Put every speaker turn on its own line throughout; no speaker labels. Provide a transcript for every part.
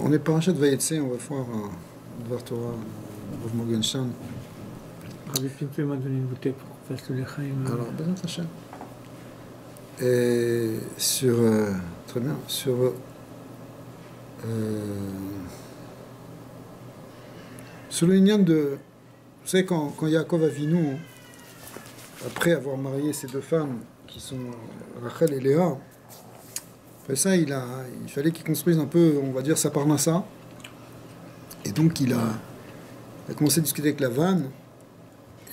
On est parachat de Vayetse, on va voir Dvar Torah, Rav Morgenstern.
Rabbi Pinto m'a donné une bouteille pour qu'on fasse le lechaim.
Alors, Bezrat Hashem. Et sur, très bien, sur le lignan de, vous savez, quand Yaakov Avinu, après avoir marié ses deux femmes, qui sont Rachel et Léa, après ça, il fallait qu'il construise un peu, on va dire, sa parnassa. Et donc, il a commencé à discuter avec Lavan,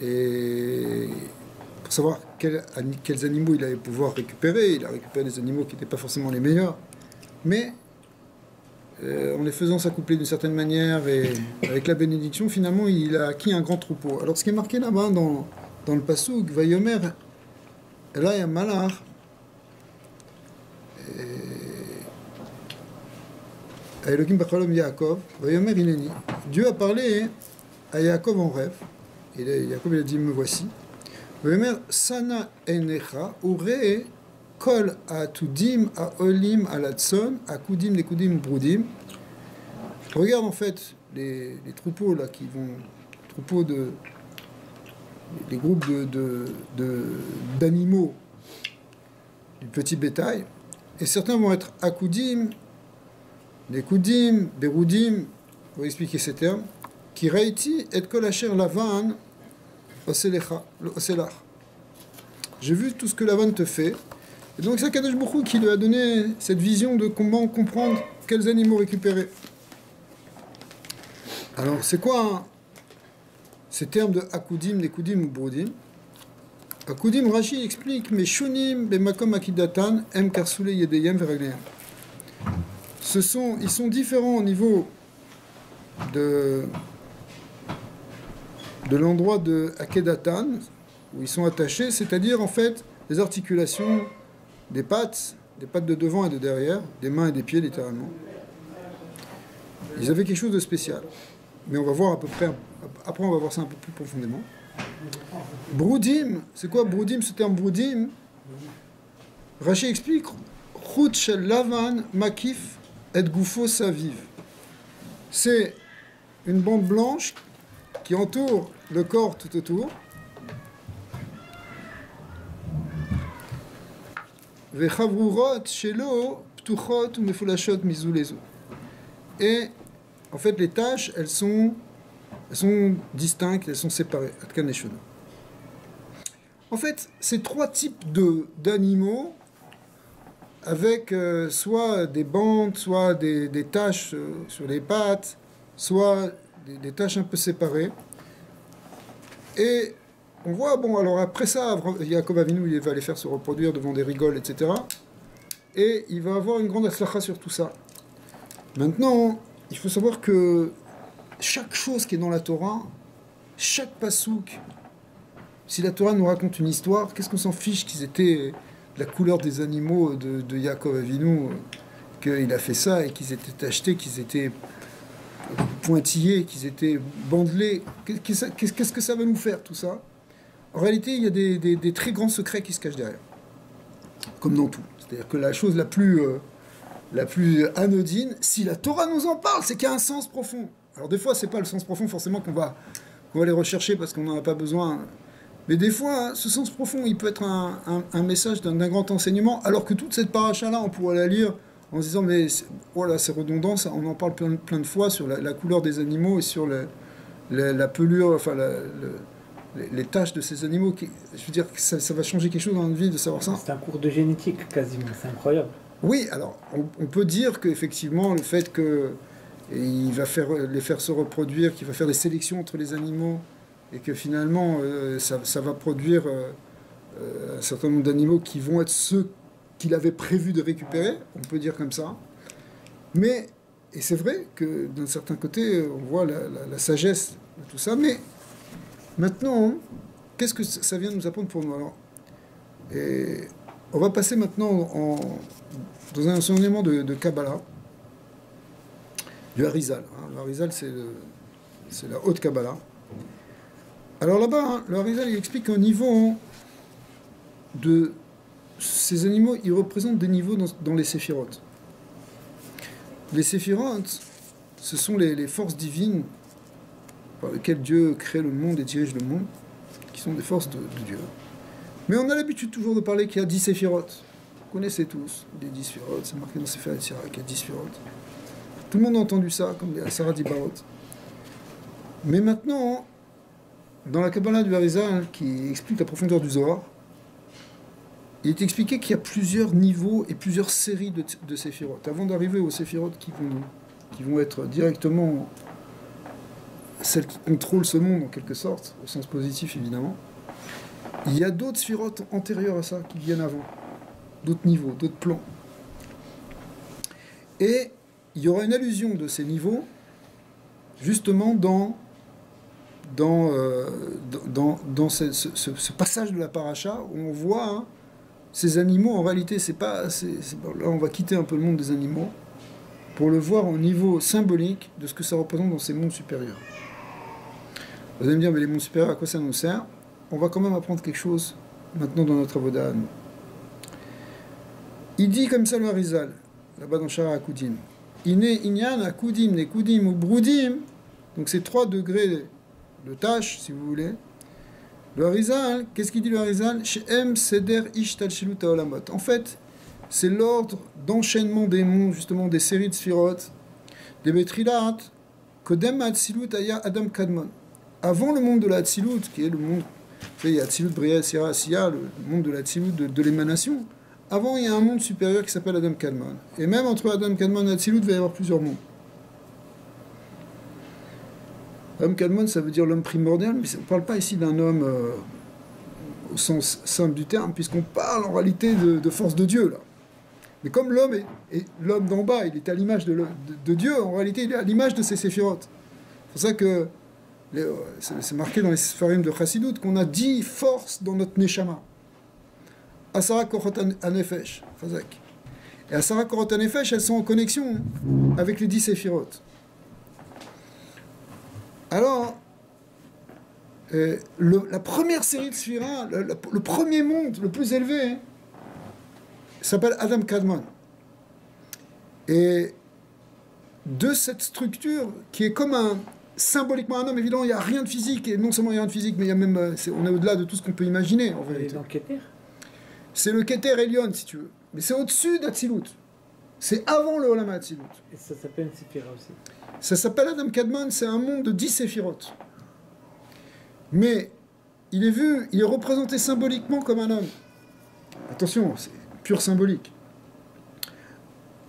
et pour savoir quels animaux il allait pouvoir récupérer. Il a récupéré des animaux qui n'étaient pas forcément les meilleurs, mais en les faisant s'accoupler d'une certaine manière et avec la bénédiction, finalement, il a acquis un grand troupeau. Alors, ce qui est marqué là-bas dans le Passouk, Vayomer, là, il y a Malach. Elohim Bachalom Yaakov, Vayomer Hineni. Dieu a parlé à Yaakov en rêve. Et Yaakov il a dit, me voici. Vayomer Sana Enecha, Ure Kol Atudim, Aolim, Alatson, Akudim, Nekudim, Brudim. Regarde en fait les troupeaux là qui vont, les groupes d'animaux du petit bétail, et certains vont être Akudim, Nekudim, Berudim, on va expliquer ces termes, qui Raiti et Kol Asher Lavan Oselach. J'ai vu tout ce que Lavan te fait. Et donc c'est Kadosh Baruch Hu qui lui a donné cette vision de comment comprendre quels animaux récupérer. Alors c'est quoi ces termes de Akudim, Nekudim ou Brudim? Akudim, Rashi explique, mais Shunim, Bemakom Akidatan, Em Karsule Yedeyem Veragleem. Ils sont différents au niveau de l'endroit de Akedatan, où ils sont attachés, c'est-à-dire en fait les articulations des pattes de devant et de derrière, des mains et des pieds littéralement. Ils avaient quelque chose de spécial. Mais on va voir à peu près, après on va voir ça un peu plus profondément. Brudim, c'est quoi Brudim, ce terme Brudim? Rashi explique, Chut shel Lavan makif et gufo saviv. C'est une bande blanche qui entoure le corps tout autour. Et en fait, les tâches, elles sont distinctes, elles sont séparées. En fait, ces trois types d'animaux, avec soit des bandes, soit des taches sur les pattes, soit des taches un peu séparées. Et on voit, bon, alors après ça, Yaakov Avinu, il va aller faire se reproduire devant des rigoles, etc. Et il va avoir une grande aslacha sur tout ça. Maintenant, il faut savoir que chaque chose qui est dans la Torah, chaque pasouk, si la Torah nous raconte une histoire, qu'est-ce qu'on s'en fiche qu'ils étaient la couleur des animaux de Yaakov Avinu, qu'il a fait ça et qu'ils étaient tachetés, qu'ils étaient pointillés, qu'ils étaient bandelés. Qu'est-ce que ça va nous faire tout ça? En réalité, il y a des très grands secrets qui se cachent derrière, comme dans tout. C'est-à-dire que la chose la plus anodine, si la Torah nous en parle, c'est qu'il y a un sens profond. Alors des fois, c'est pas le sens profond forcément qu'on va aller rechercher parce qu'on n'en a pas besoin. Mais des fois, ce sens profond, il peut être un message d'un grand enseignement, alors que toute cette paracha-là, on pourrait la lire en se disant, mais voilà, c'est redondant, ça, on en parle plein de fois sur la couleur des animaux et sur la pelure, enfin les taches de ces animaux. Je veux dire, ça va changer quelque chose dans notre vie de savoir ça.
C'est un cours de génétique quasiment, c'est incroyable.
Oui, alors on peut dire qu'effectivement, le fait qu'il va les faire se reproduire, qu'il va faire des sélections entre les animaux, et que finalement, ça va produire un certain nombre d'animaux qui vont être ceux qu'il avait prévu de récupérer, on peut dire comme ça. Mais, et c'est vrai que d'un certain côté, on voit la sagesse de tout ça, mais maintenant, qu'est-ce que ça vient nous apprendre pour nous alors? Et on va passer maintenant dans un enseignement de Kabbalah, du Harizal. Le Harizal, c'est la haute Kabbalah. Alors là-bas, le Harizal, il explique qu'au niveau de ces animaux, ils représentent des niveaux dans les séphirotes. Les séphirotes, ce sont les forces divines par lesquelles Dieu crée le monde et dirige le monde, qui sont des forces de Dieu. Mais on a l'habitude toujours de parler qu'il y a 10 séphirotes. Vous connaissez tous les 10 séphirotes, c'est marqué dans Sefer Yetzirah qu'il y a 10 séphirotes. Tout le monde a entendu ça, comme les Sarah Dibarot. Mais maintenant, dans la Kabbalah du Harizal, qui explique la profondeur du Zohar, il est expliqué qu'il y a plusieurs niveaux et plusieurs séries de séphirotes. Avant d'arriver aux séphirotes qui vont être directement celles qui contrôlent ce monde en quelque sorte, au sens positif évidemment, il y a d'autres séphirotes antérieures à ça qui viennent avant, d'autres niveaux, d'autres plans. Et il y aura une allusion de ces niveaux justement dans ce passage de la paracha où on voit hein, ces animaux. En réalité, là on va quitter un peu le monde des animaux pour le voir au niveau symbolique de ce que ça représente dans ces mondes supérieurs. Vous allez me dire, mais les mondes supérieurs, à quoi ça nous sert? On va quand même apprendre quelque chose maintenant dans notre avoda à nous. Il dit comme ça le Harizal, là-bas dans Shara Akudim. Ine inyan akudim nekudim ou brudim. Donc c'est 3 degrés de tâche, si vous voulez. Le Harizal, qu'est-ce qu'il dit le Harizal? She'em seder ish talshilut haolamot. En fait, c'est l'ordre d'enchaînement des mondes, justement des séries de sphirotes, des betrilat, kodem hatzilut aya adam kadmon. Avant le monde de la Hatzilut, qui est le monde, vous savez, il y a Hatzilut, Bria, Sira, Asiya, le monde de la Hatzilut, de l'émanation. Avant, il y a un monde supérieur qui s'appelle Adam Kadmon. Et même entre Adam Kadmon et Hatzilut, il va y avoir plusieurs mondes. Adam Kadmon, ça veut dire l'homme primordial, mais on ne parle pas ici d'un homme au sens simple du terme, puisqu'on parle en réalité de force de Dieu, là. Mais comme l'homme est l'homme d'en bas, il est à l'image de Dieu, en réalité, il est à l'image de ses séphirotes. C'est pour ça que c'est marqué dans les Sfarim de Chassidut qu'on a 10 forces dans notre Neshama. Asara Korot Anefesh, Chazak. Et Asara Korot Anefesh, elles sont en connexion avec les 10 séphirotes. Alors, la première série de Sphira, le premier monde, le plus élevé, s'appelle Adam Kadmon. Et de cette structure qui est comme symboliquement un homme, évidemment, il n'y a rien de physique, et non seulement il n'y a rien de physique, mais il y a même, on est au-delà de tout ce qu'on peut imaginer, en réalité. C'est le Keter Elyon, si tu veux. Mais c'est au-dessus d'Atsilut. C'est avant le Olam Atsilut.
Et ça s'appelle Séphira aussi.
Ça s'appelle Adam Kadmon, c'est un monde de 10 séphirotes. Mais il est représenté symboliquement comme un homme. Attention, c'est pure symbolique.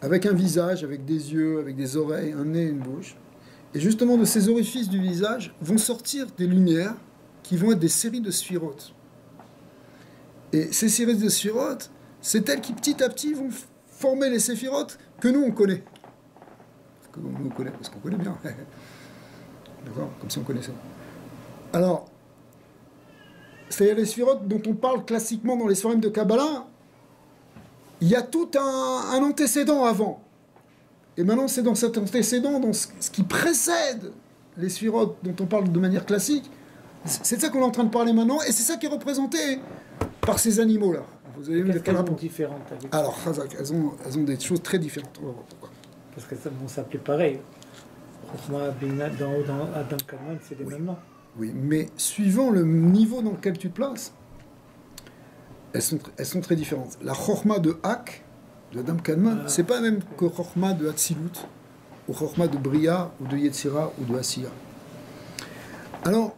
Avec un visage, avec des yeux, avec des oreilles, un nez, une bouche. Et justement, de ces orifices du visage vont sortir des lumières qui vont être des séries de sphirotes. Et ces séries de sphirotes, c'est elles qui, petit à petit, vont former les séphirotes que nous, on connaît. Parce qu'on connaît bien. D'accord? Comme si on connaissait. Alors, c'est-à-dire les sphirotes dont on parle classiquement dans les sphérimes de Kabbalah, il y a tout un antécédent avant. Et maintenant, c'est dans cet antécédent, dans ce qui précède les sphirotes dont on parle de manière classique, c'est de ça qu'on est en train de parler maintenant, et c'est ça qui est représenté par ces animaux-là. Vous allez me dire
quelles sont différentes avec
Alors, Chazak, elles ont des choses très différentes. On va voir pourquoi.
Parce que ça s'appelait pareil. Franchement, dans Adam Kadmon, c'est les mêmes noms.
Oui, mais suivant le niveau dans lequel tu te places, elles sont très différentes. La Chorma de Hak, de Adam Kadmon, c'est pas la même que Chorma de Hatzilut, ou Chorma de Bria, ou de Yetzira, ou de Asiya. Alors,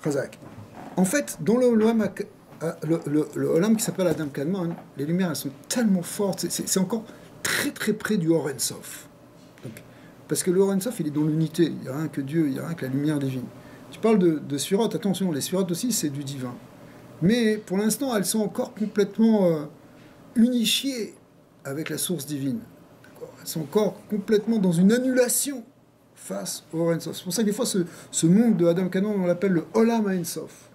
Chazak, en fait, dans le Olam qui s'appelle Adam Kadmon, les lumières, elles sont tellement fortes, c'est encore très très près du Or En Sof. Parce que le Or En Sof, il est dans l'unité, il n'y a rien que Dieu, il n'y a rien que la lumière divine. Tu parles de sphirotes, attention, les sphirotes aussi, c'est du divin. Mais pour l'instant, elles sont encore complètement unifiées avec la source divine. Elles sont encore complètement dans une annulation face au Or En Sof. C'est pour ça que des fois, ce monde de Adam Kadmon, on l'appelle le Olam En Sof.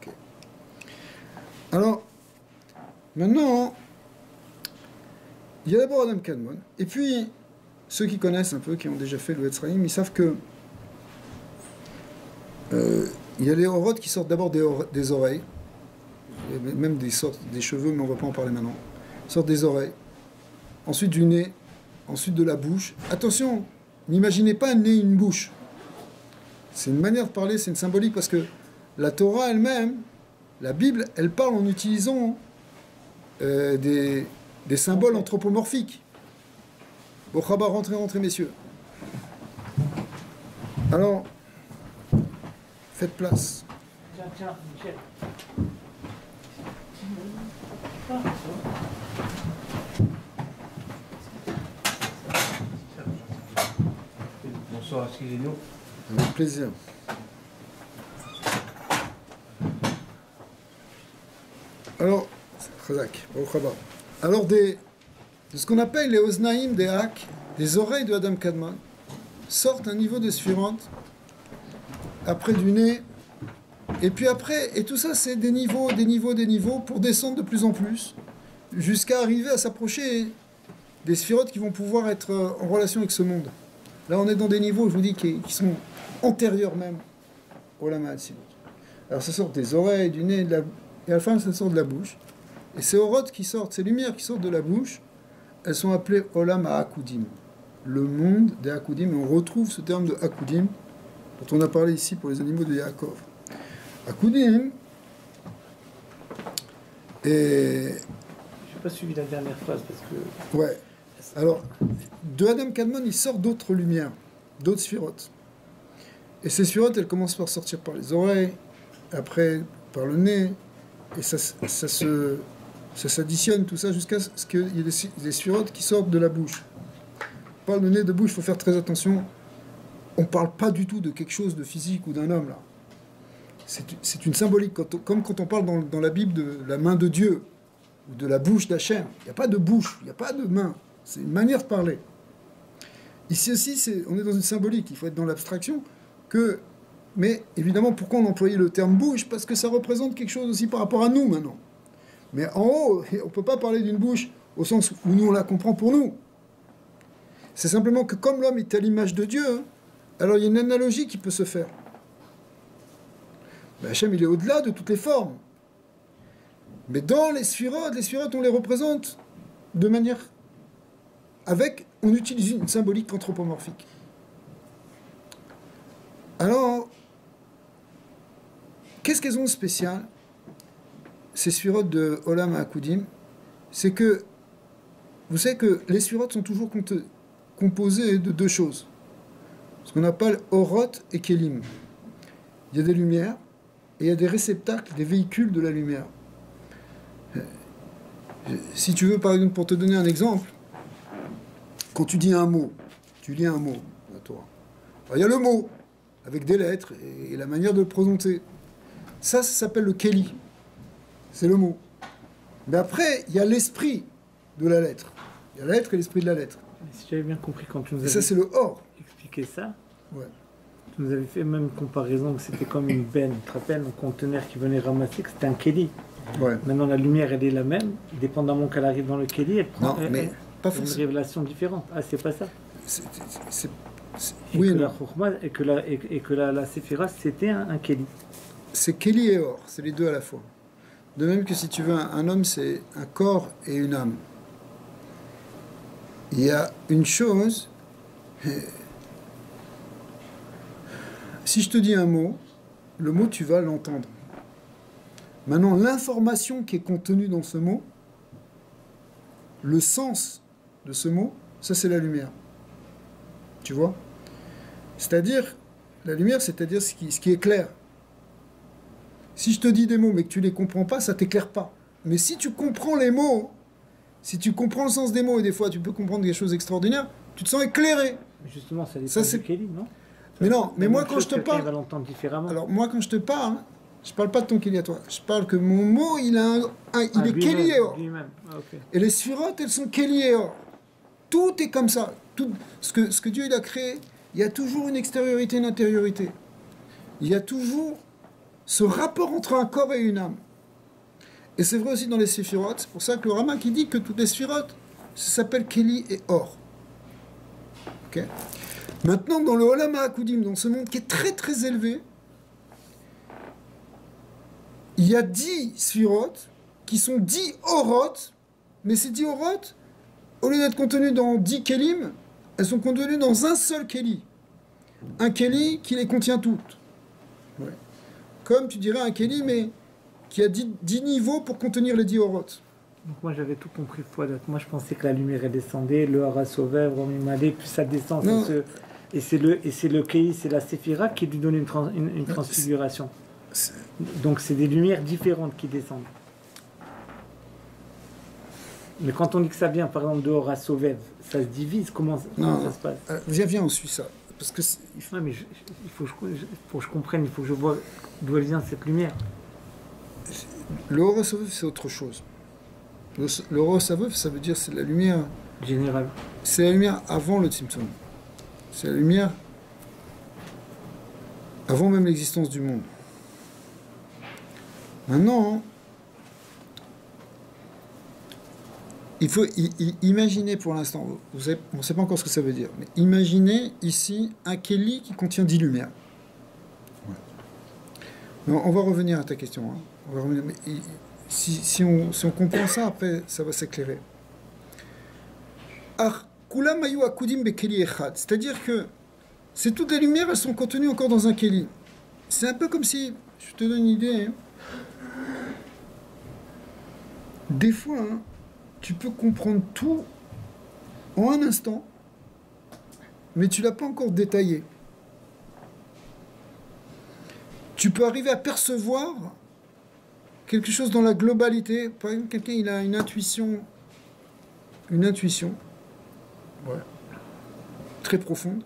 Okay. Alors, maintenant, il y a d'abord Adam Kadmon, et puis, ceux qui connaissent un peu, qui ont déjà fait le Etzraïm, ils savent que il y a les orotes qui sortent d'abord des oreilles, même des cheveux, mais on ne va pas en parler maintenant. Ils sortent des oreilles, ensuite du nez, ensuite de la bouche. Attention, n'imaginez pas un nez, une bouche. C'est une manière de parler, c'est une symbolique, parce que la Torah elle-même, la Bible, elle parle en utilisant des symboles anthropomorphiques. Bochaba, rentrez, rentrez, messieurs. Alors, faites place.
Tiens, Michel.
Bonsoir, excusez-nous.
Avec plaisir. Alors, Chazak, Bochaba. Alors, de ce qu'on appelle les Oznaïm, des Hak, des oreilles de Adam Kadmon, sortent un niveau de Sphirante, après du nez, et puis après, et tout ça c'est des niveaux, pour descendre de plus en plus, jusqu'à arriver à s'approcher des sphirotes qui vont pouvoir être en relation avec ce monde. Là on est dans des niveaux, je vous dis, qui sont antérieurs même au Lama Hatzilut. Alors ça sort des oreilles, du nez, et à la fin ça sort de la bouche. Et ces orotes qui sortent, ces lumières qui sortent de la bouche, elles sont appelées Olam HaAkudim, le monde des Akudim, et on retrouve ce terme de Akudim, dont on a parlé ici pour les animaux de Yaakov. Akudim, et...
Je n'ai pas suivi la dernière phrase parce que...
Ouais. Alors, de Adam Kadmon, il sort d'autres lumières, d'autres sphirotes. Et ces sphirotes, elles commencent par sortir par les oreilles, après par le nez, et ça s'additionne tout ça jusqu'à ce qu'il y ait des sphirotes qui sortent de la bouche. On parle de nez, de bouche, il faut faire très attention. On ne parle pas du tout de quelque chose de physique ou d'un homme, là. C'est une symbolique, comme quand on parle dans la Bible de la main de Dieu, ou de la bouche d'Hachem. Il n'y a pas de bouche, il n'y a pas de main. C'est une manière de parler. Ici aussi, on est dans une symbolique, il faut être dans l'abstraction. Mais évidemment, pourquoi on employait le terme bouche? Parce que ça représente quelque chose aussi par rapport à nous, maintenant. Mais en haut, on ne peut pas parler d'une bouche au sens où nous, on la comprend pour nous. C'est simplement que comme l'homme est à l'image de Dieu, alors il y a une analogie qui peut se faire. Ben, Hachem, il est au-delà de toutes les formes. Mais dans les sphirotes, on les représente de manière... on utilise une symbolique anthropomorphique. Alors, qu'est-ce qu'elles ont de spécial, ces sphirotes de Olam HaAkudim? C'est que, vous savez que les sphirotes sont toujours composées de deux choses. Ce qu'on appelle Oroth et Kélim. Il y a des lumières, et il y a des réceptacles, des véhicules de la lumière. Si tu veux, par exemple, pour te donner un exemple, quand tu dis un mot, tu lis un mot, à toi. Alors, il y a le mot, avec des lettres, et la manière de le prononcer. Ça s'appelle le Kéli. C'est le mot. Mais après, il y a l'esprit de la lettre. Il y a la lettre et l'esprit de la lettre.
Si j'avais bien compris quand tu nous
Et
avais
ça, c'est le Or.
expliqué ça,
Ouais.
tu nous avais fait même une comparaison que c'était comme une benne, tu te rappelles, un conteneur qui venait ramasser, que c'était un kéli.
Ouais.
Maintenant, la lumière, elle est la même, dépendamment qu'elle arrive dans le kéli, elle prend
Non, mais pas
une
forcément.
révélation différente. Ah, c'est pas ça. Et
Oui
que
et
la
non.
chokhma, et que la séphira, c'était un kéli.
C'est Kéli et Or, c'est les deux à la fois. De même que si tu veux, un homme, c'est un corps et une âme. Il y a une chose... Si je te dis un mot, le mot, tu vas l'entendre. Maintenant, l'information qui est contenue dans ce mot, le sens de ce mot, ça c'est la lumière. Tu vois? C'est-à-dire, la lumière, c'est-à-dire ce qui est clair. Si je te dis des mots mais que tu les comprends pas, ça t'éclaire pas. Mais si tu comprends les mots, si tu comprends le sens des mots, et des fois tu peux comprendre des choses extraordinaires, tu te sens éclairé.
Mais justement, ça dépend
Ça, c'est-
du kéli, non?
Mais non, mais
La
moi
même
quand
chose,
je te
quelqu'un, il va
parle...
l'entendre différemment.
Alors moi quand je te parle, je parle pas de ton kéli à toi. Je parle que mon mot, il
Ah,
est kéli et or.
lui-même. Ah, ok.
Et les sphirotes, elles sont kéli et or. Tout est comme ça. Tout, ce que Dieu il a créé, il y a toujours une extériorité et une intériorité. Il y a toujours ce rapport entre un corps et une âme. Et c'est vrai aussi dans les séphirotes. C'est pour ça que le Rama qui dit que toutes les sphirotes, ça s'appelle Kéli et Or. Ok. Maintenant, dans le Olam HaAkudim, dans ce monde qui est très très élevé, il y a 10 sphirotes qui sont 10 orotes, mais ces 10 orotes, au lieu d'être contenues dans 10 kelim, elles sont contenues dans un seul keli. Un keli qui les contient toutes. Ouais. Comme tu dirais un keli, mais qui a 10 niveaux pour contenir les 10 orotes.
Donc moi j'avais tout compris fois d'autre. Moi je pensais que la lumière elle descendait, le hara sauvait, Romimale, puis ça descend. Et c'est le Kei, c'est la Séphira qui lui donne une transfiguration. Donc c'est des lumières différentes qui descendent. Mais quand on dit que ça vient par exemple de hara sauvait, ça se divise, comment ça se passe?
Viens, on suit ça. Parce que
ouais, mais il faut que je comprenne, il faut que je vois d'où elle vient cette lumière.
Le hara sauvait, c'est autre chose. Le hara sauvait, ça veut dire c'est la lumière
générale.
C'est la lumière avant le Tzimtzum. C'est la lumière avant même l'existence du monde. Maintenant, il faut imaginer pour l'instant, on ne sait pas encore ce que ça veut dire, mais imaginez ici un Keli qui contient 10 lumières. Ouais. On va revenir à ta question. Hein. On va revenir, mais si on comprend ça, après, ça va s'éclairer. C'est-à-dire que c'est toutes les lumières, elles sont contenues encore dans un Keli. C'est un peu comme si, je te donne une idée, hein. Des fois, hein, tu peux comprendre tout en un instant, mais tu ne l'as pas encore détaillé. Tu peux arriver à percevoir quelque chose dans la globalité. Par exemple, quelqu'un il a une intuition ouais, très profonde.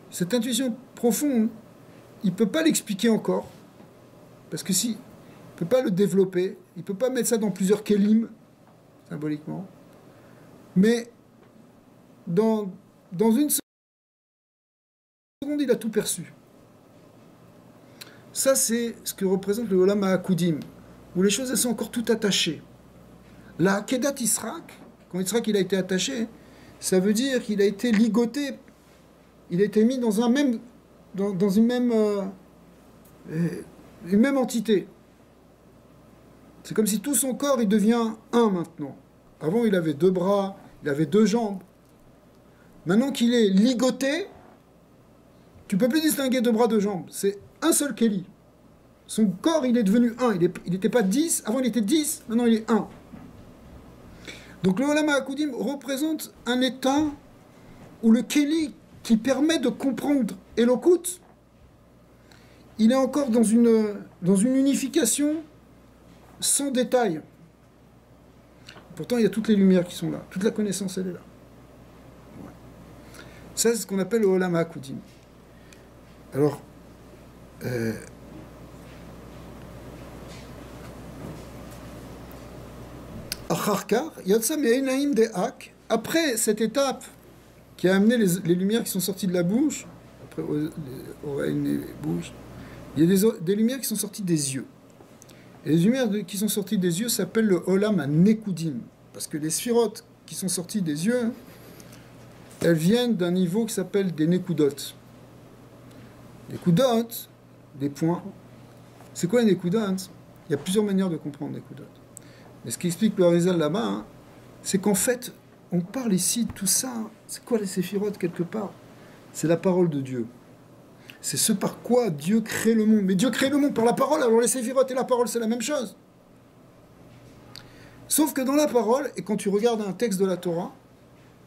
Cette intuition profonde, il ne peut pas l'expliquer encore, parce que si, il ne peut pas le développer, il ne peut pas mettre ça dans plusieurs kelim, symboliquement, mais dans une seconde, il a tout perçu. Ça, c'est ce que représente le Olam HaAkudim, où les choses elles sont encore toutes attachées. La Akedat Yisrak, quand Yisrak il a été attaché, ça veut dire qu'il a été ligoté, il a été mis dans une même entité. C'est comme si tout son corps il devient un maintenant. Avant il avait 2 bras, il avait 2 jambes. Maintenant qu'il est ligoté, tu peux plus distinguer 2 bras, 2 jambes. C'est un seul Keli. Son corps il est devenu un. Il n'était pas 10, avant il était 10, maintenant il est 1. Donc le Olam HaAkudim représente un état où le Keli qui permet de comprendre Elokut, il est encore dans une unification sans détail. Pourtant, il y a toutes les lumières qui sont là. Toute la connaissance, elle est là. Ouais. Ça, c'est ce qu'on appelle le Olam HaAkudim. Alors, après cette étape qui a amené les lumières qui sont sorties de la bouche, après oreilles, nez, bouche, il y a des lumières qui sont sorties des yeux. Et les lumières qui sont sorties des yeux s'appellent le Olam HaNekudim. Parce que les sphirotes qui sont sorties des yeux, elles viennent d'un niveau qui s'appelle des Nekudot. Les Kudot, des points. C'est quoi les Nekudot? Il y a plusieurs manières de comprendre les Nekudot. Mais ce qu'explique le Harizal là-bas, hein, c'est qu'en fait, on parle ici de tout ça. C'est quoi les séphirotes quelque part? C'est la parole de Dieu. C'est ce par quoi Dieu crée le monde. Mais Dieu crée le monde par la parole, alors les séphirotes et la parole, c'est la même chose. Sauf que dans la parole, et quand tu regardes un texte de la Torah,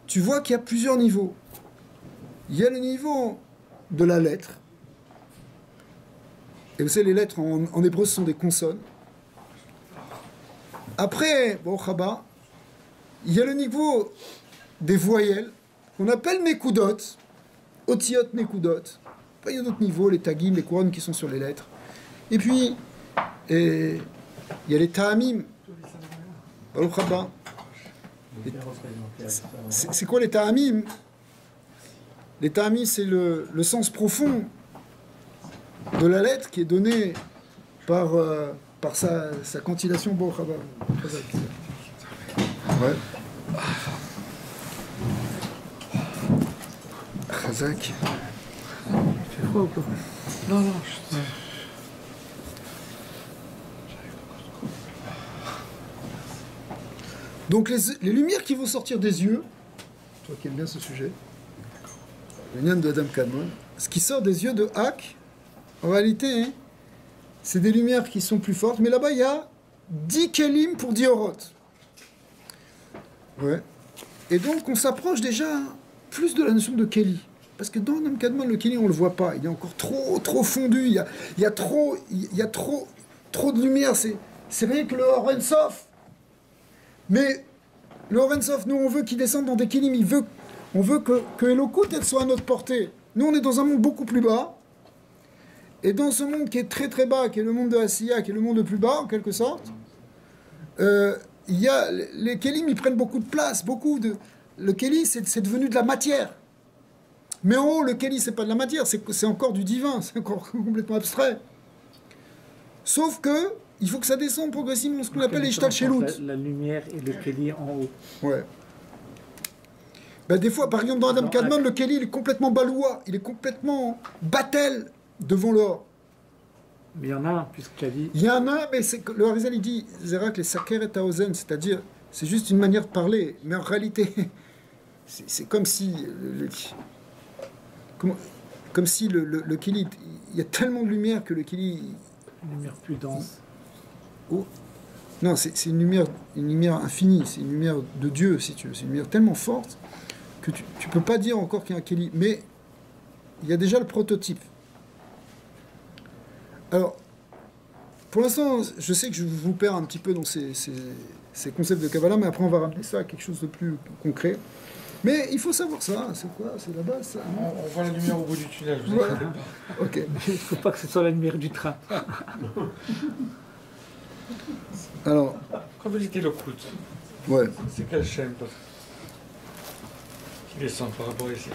tu vois qu'il y a plusieurs niveaux. Il y a le niveau de la lettre. Et vous savez, les lettres en hébreu, ce sont des consonnes. Après, bon, Chaba, il y a le niveau des voyelles, qu'on appelle Nekudot, Otiot Nekudot. Après, il y a d'autres niveaux, les tagim, les couronnes qui sont sur les lettres. Et puis, il y a les ta'amim. Baruch haba. C'est quoi les ta'amim? Les ta'amim, c'est le sens profond de la lettre qui est donné par sa cantillation. Baruch haba. Ouais. Chazak.
C'est froid ou quoi? Non, non.
Donc les lumières qui vont sortir des yeux, toi qui aimes bien ce sujet, l'union de Adam Kadmon, ce qui sort des yeux de Hak, en réalité, hein, c'est des lumières qui sont plus fortes, mais là-bas il y a 10 kelim pour 10 oroth. Ouais. Et donc on s'approche déjà plus de la notion de Keli. Parce que dans Adam Kadmon, le Keli, on ne le voit pas. Il est encore trop fondu. Il y a trop de lumière. C'est vrai que le Or En Sof. Mais le Or En Sof, nous, on veut qu'il descende dans des Kelim. On veut que Elokut, elle soit à notre portée. Nous, on est dans un monde beaucoup plus bas. Et dans ce monde qui est très très bas, qui est le monde de Asiya, qui est le monde le plus bas, en quelque sorte, les Kelim, ils prennent beaucoup de place. Le Keli, c'est devenu de la matière. Mais en haut, le Keli, c'est pas de la matière, c'est encore du divin, c'est encore complètement abstrait. Sauf que, il faut que ça descende progressivement, ce qu'on appelle les Ishtal Shelut.
La lumière et le Keli en haut.
Ouais. Ben, des fois, par exemple, dans Adam Kadmon, le Keli, il est complètement baloua, il est complètement battel devant l'or.
Mais il y en a un, puisque tu as dit.
Il y en a, mais le Harizal, il dit, Zerak, les Saker et Taozen, c'est-à-dire, c'est juste une manière de parler, mais en réalité, c'est comme si. Comme si le Keli, il y a tellement de lumière que le Keli...
Une lumière plus dense.
Oh. Non, c'est une lumière infinie, c'est une lumière de Dieu, si tu veux. C'est une lumière tellement forte que tu ne peux pas dire encore qu'il y a un Keli. Mais il y a déjà le prototype. Alors, pour l'instant, je sais que je vous perds un petit peu dans ces concepts de Kabbalah, mais après on va ramener ça à quelque chose de plus concret. Mais il faut savoir ça, c'est quoi? C'est la base, ça.
On voit la lumière au bout du tunnel, vous inquiétez pas.
Ok.
Il ne faut pas que ce soit la lumière du train.
Alors.
Quand vous dites Elokut,
Ouais.
c'est quelle chaîne qui descend par rapport ici?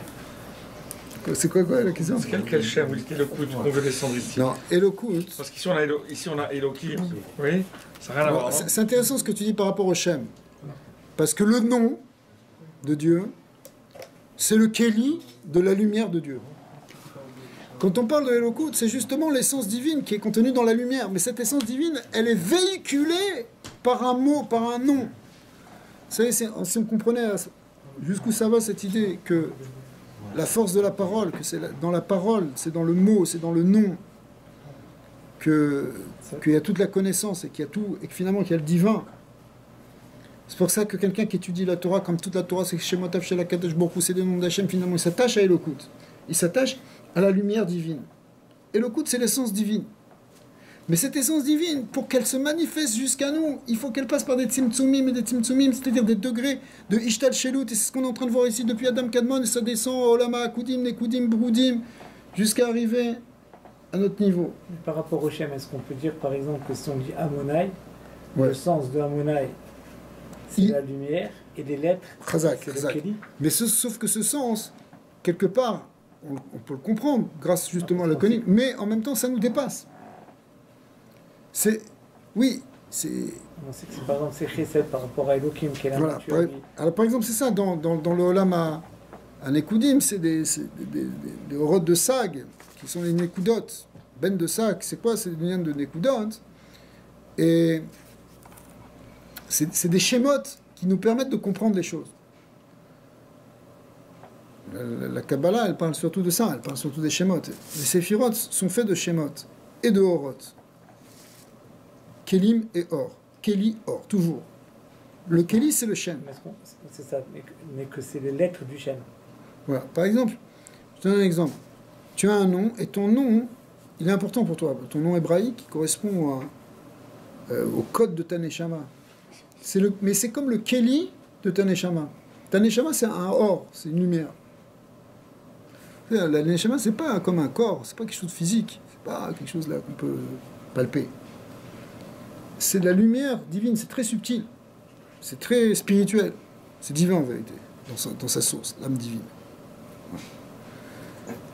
C'est quoi la question?
C'est quelle chaîne vous dites Elokut qu'on veut descendre ici?
Non, Elokut.
Parce qu'ici on a Elohim, oui, ça n'a rien à voir.
C'est intéressant ce que tu dis par rapport au Shem. Parce que le nom de Dieu, c'est le Keli de la lumière de Dieu. Quand on parle de Elokut, c'est justement l'essence divine qui est contenue dans la lumière. Mais cette essence divine, elle est véhiculée par un mot, par un nom. Vous savez, si on comprenait jusqu'où ça va cette idée que la force de la parole, que c'est dans la parole, c'est dans le mot, c'est dans le nom, qu'il y a toute la connaissance et qu'il y a tout, et que finalement qu'il y a le divin. C'est pour ça que quelqu'un qui étudie la Torah, comme toute la Torah, c'est Shemotav Shel HaKadosh Baruch Hu, c'est le nom d'Hachem, finalement, il s'attache à Elokut. Il s'attache à la lumière divine. Elokut, c'est l'essence divine. Mais cette essence divine, pour qu'elle se manifeste jusqu'à nous, il faut qu'elle passe par des tzimtzumim et des tzimtzumim, c'est-à-dire des degrés de Ishtal Shelut, et c'est ce qu'on est en train de voir ici depuis Adam Kadmon, et ça descend au Olama Akudim, Nekudim, Broudim, jusqu'à arriver à notre niveau.
Par rapport au Shem, est-ce qu'on peut dire par exemple que si on dit Amonai,
ouais.
Le sens de Amonai, c'est la lumière, et les lettres,
Chazak,
c'est
Chazak.
le Keli.
Mais sauf que ce sens, quelque part, on peut le comprendre grâce justement à la conique, mais en même temps ça nous dépasse. Oui, c'est...
On sait que c'est par exemple c'est Chesed par rapport à Elohim, qui est la nature.
Alors par exemple c'est ça, dans le Olam à Nekudim, c'est des orodes de Sag, qui sont les Nekudot. Ben de Sag, c'est quoi? C'est des liens de Nekudot. Et c'est des schémotes qui nous permettent de comprendre les choses. La Kabbalah, elle parle surtout de ça, elle parle surtout des schémotes. Les séphirotes sont faits de schémotes et de oroth. Kélim et or. Kéli, or, toujours. Le Kéli, c'est le Shem.
C'est ça, mais que c'est les lettres du Shem.
Voilà. Par exemple, je te donne un exemple. Tu as un nom, et ton nom, il est important pour toi. Ton nom hébraïque correspond au code de ta Neshama. Mais c'est comme le Kéli de ta Neshama. Ta Neshama, c'est un or, c'est une lumière. La Neshama, c'est pas comme un corps, c'est pas quelque chose de physique, c'est pas quelque chose là qu'on peut palper. C'est de la lumière divine, c'est très subtil, c'est très spirituel, c'est divin en vérité, dans sa source, l'âme divine. Ouais.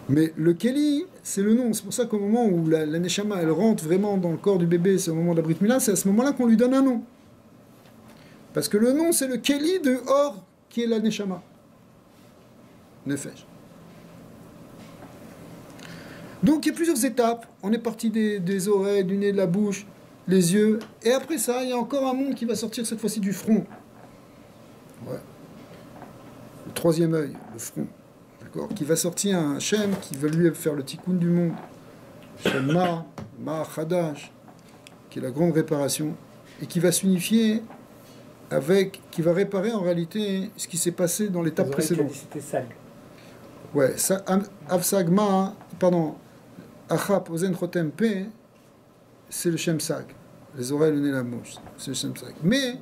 Mais le Kéli, c'est le nom, c'est pour ça qu'au moment où la Neshama, elle rentre vraiment dans le corps du bébé, c'est au moment de la Brit Mila, c'est à ce moment-là qu'on lui donne un nom. Parce que le nom, c'est le Kéli de Or, qui est la Neshama. Nefesh. Donc il y a plusieurs étapes. On est parti des oreilles, du nez, de la bouche, les yeux. Et après ça, il y a encore un monde qui va sortir cette fois-ci du front. Ouais. Le troisième œil, le front. D'accord. Qui va sortir un Hachem qui va lui faire le tikkun du monde. Hachem Ma Chadash, qui est la grande réparation, et qui va s'unifier avec, qui va réparer en réalité ce qui s'est passé dans l'étape précédente.
C'était Sag.
Ouais, Avsagma, pardon, Achap Ozen Chotem Pe, c'est le Shem Sag. Les oreilles, le nez, la bouche, c'est le Shem Sag. Mais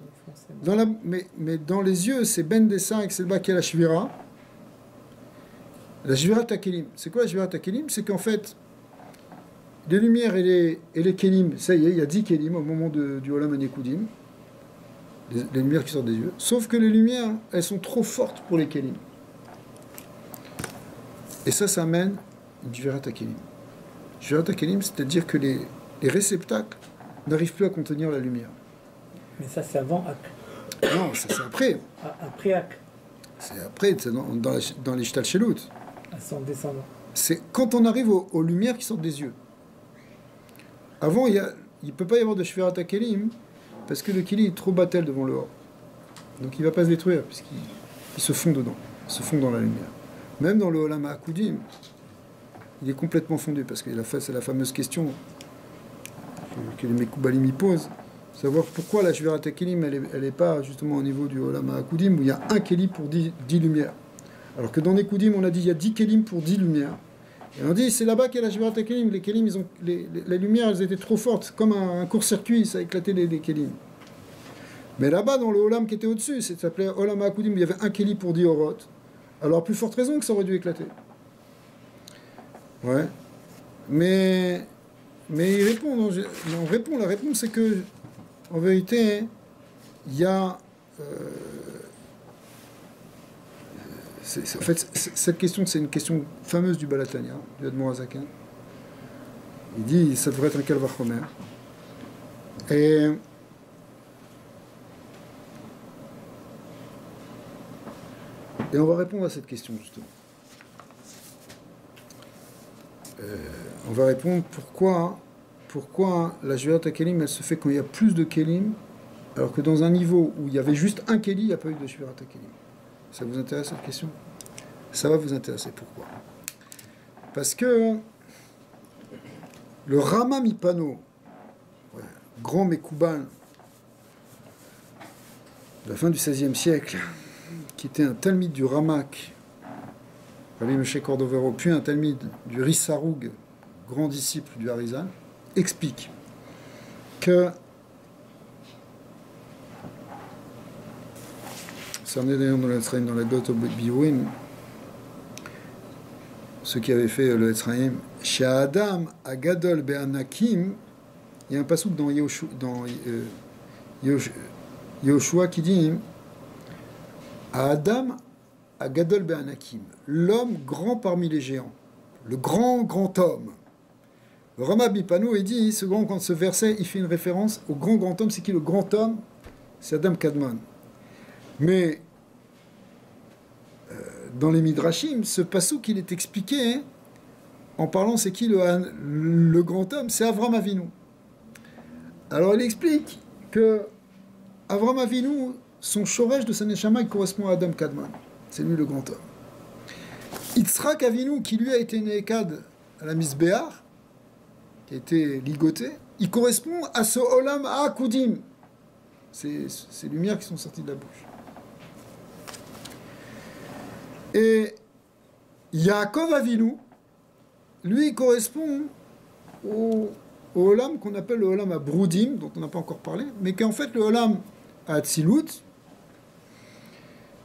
dans les yeux, c'est Ben des Sag, c'est le bas qui est la Shvira. La Shvira Takelim. C'est quoi la Shvira Takelim? C'est qu'en fait, les lumières et les Kelim, ça y est, il y a 10 Kelim au moment du Olam Anekudim. Les lumières qui sortent des yeux. Sauf que les lumières, elles sont trop fortes pour les Kelim. Et ça amène une Shvirat HaKelim. Shvirat HaKelim, c'est-à-dire que les réceptacles n'arrivent plus à contenir la lumière.
Mais ça, c'est avant Ak.
Non, ça c'est après.
Après Ak.
C'est après, c'est dans les Shtal Shelut.
À son descendant.
C'est quand on arrive aux lumières qui sortent des yeux. Avant, il ne peut pas y avoir de Shvirat HaKelim parce que le Keli est trop battel devant le Or. Donc il ne va pas se détruire puisqu'il se fond dedans. Il se fond dans la lumière. Même dans le Olam HaAkudim, il est complètement fondu, parce que c'est la fameuse question que les Mekoubalim y posent, savoir pourquoi la Shvirat HaKelim, elle n'est pas justement au niveau du Olam HaAkudim, où il y a un Keli pour 10 lumières. Alors que dans les Koudim, on a dit il y a 10 Kelim pour 10 lumières. Et on dit c'est là-bas qu'il y a la Shvirat HaKelim. Les Kelim, les lumières, elles étaient trop fortes, comme un court-circuit, ça a éclaté les Kelim. Mais là-bas, dans le Olam qui était au-dessus, ça s'appelait Olam HaAkudim, il y avait un Keli pour 10 Orot. Alors, plus forte raison que ça aurait dû éclater. Ouais. Mais il répond. La réponse, c'est que, en vérité, il y a. En fait, cette question, c'est une question fameuse du Balatania, du Admor Hazaken. Il dit ça devrait être un Kalvachomer. Et. Et on va répondre à cette question, justement. On va répondre pourquoi la Shvirat HaKelim, elle se fait quand il y a plus de Kelim, alors que dans un niveau où il y avait juste un Keli, il n'y a pas eu de Shvirat HaKelim. Ça vous intéresse, cette question? Ça va vous intéresser. Pourquoi? Parce que le Rama Mipano, grand Mekouban, de la fin du XVIe siècle, qui était un talmide du Ramak, Rabbi Moshe Cordovero, puis un talmide du Rissaroug, grand disciple du Harizal, explique que, c'est en est d'ailleurs dans la Goto Biouin, ceux qui avaient fait le Etzraïm, chez Adam Agadol Be'anakim, il y a un passouk dans Yoshua qui dit Adam Agadol Be'anakim, l'homme grand parmi les géants, le grand homme. Le Rama Bipano, il dit, ce verset, il fait une référence au grand homme. C'est qui le grand homme? C'est Adam Kadmon. Mais dans les Midrashim, ce passouk, il est expliqué en parlant, c'est qui le grand homme? C'est Avram Avinu. Alors il explique que Avram Avinu, son shoresh de sa neshama, il correspond à Adam Kadmon. C'est lui le grand homme. Yitzhak Avinu, qui lui a été nékad à la Misbéar, qui a été ligoté, il correspond à ce Olam HaKudim. Ces lumières qui sont sorties de la bouche. Et Yaakov Avinu, lui, il correspond au Olam qu'on appelle le Olam HaBroudim, dont on n'a pas encore parlé, mais qui est en fait le Olam HaAtzilut,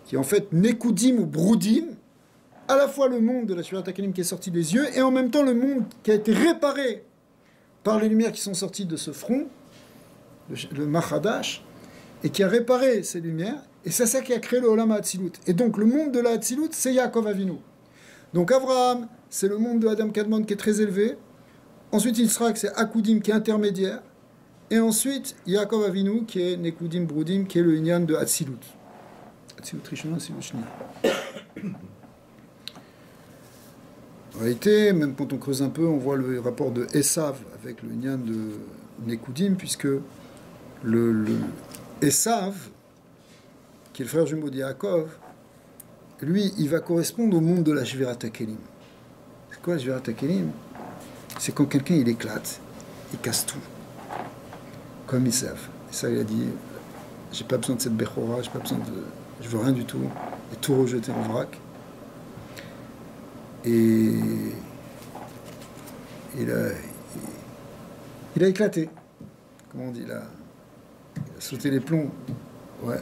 qui est en fait Nekudim ou Broudim, à la fois le monde de la Shvirat HaKelim qui est sorti des yeux, et en même temps le monde qui a été réparé par les lumières qui sont sorties de ce front, le Machadash, et qui a réparé ces lumières, et c'est ça qui a créé le Olam HaAtzilut. Et donc le monde de la Hatzilut, c'est Yaakov Avinu. Donc Abraham, c'est le monde de Adam Kadmon qui est très élevé. Ensuite Yitzhak, c'est Akudim qui est intermédiaire. Et ensuite Yaakov Avinu qui est Nekudim Broudim, qui est le Inyan de Hatzilut. Hatzilut Rishona, Hatzilut Shnia. En réalité, même quand on creuse un peu, on voit le rapport de Esav avec le Inyan de Nekudim, puisque le Esav, qui est le frère jumeau de Yaakov, lui, il va correspondre au monde de la Shvirat HaKelim. C'est quoi la Shvirat HaKelim? C'est quand quelqu'un, il éclate, il casse tout. Comme ils savent. Et ça, il a dit, j'ai pas besoin de cette Bechora, j'ai pas besoin de... Je veux rien du tout. Et tout rejeté en vrac. Et... Il a éclaté. Comment on dit là? Il a sauté les plombs. Ouais.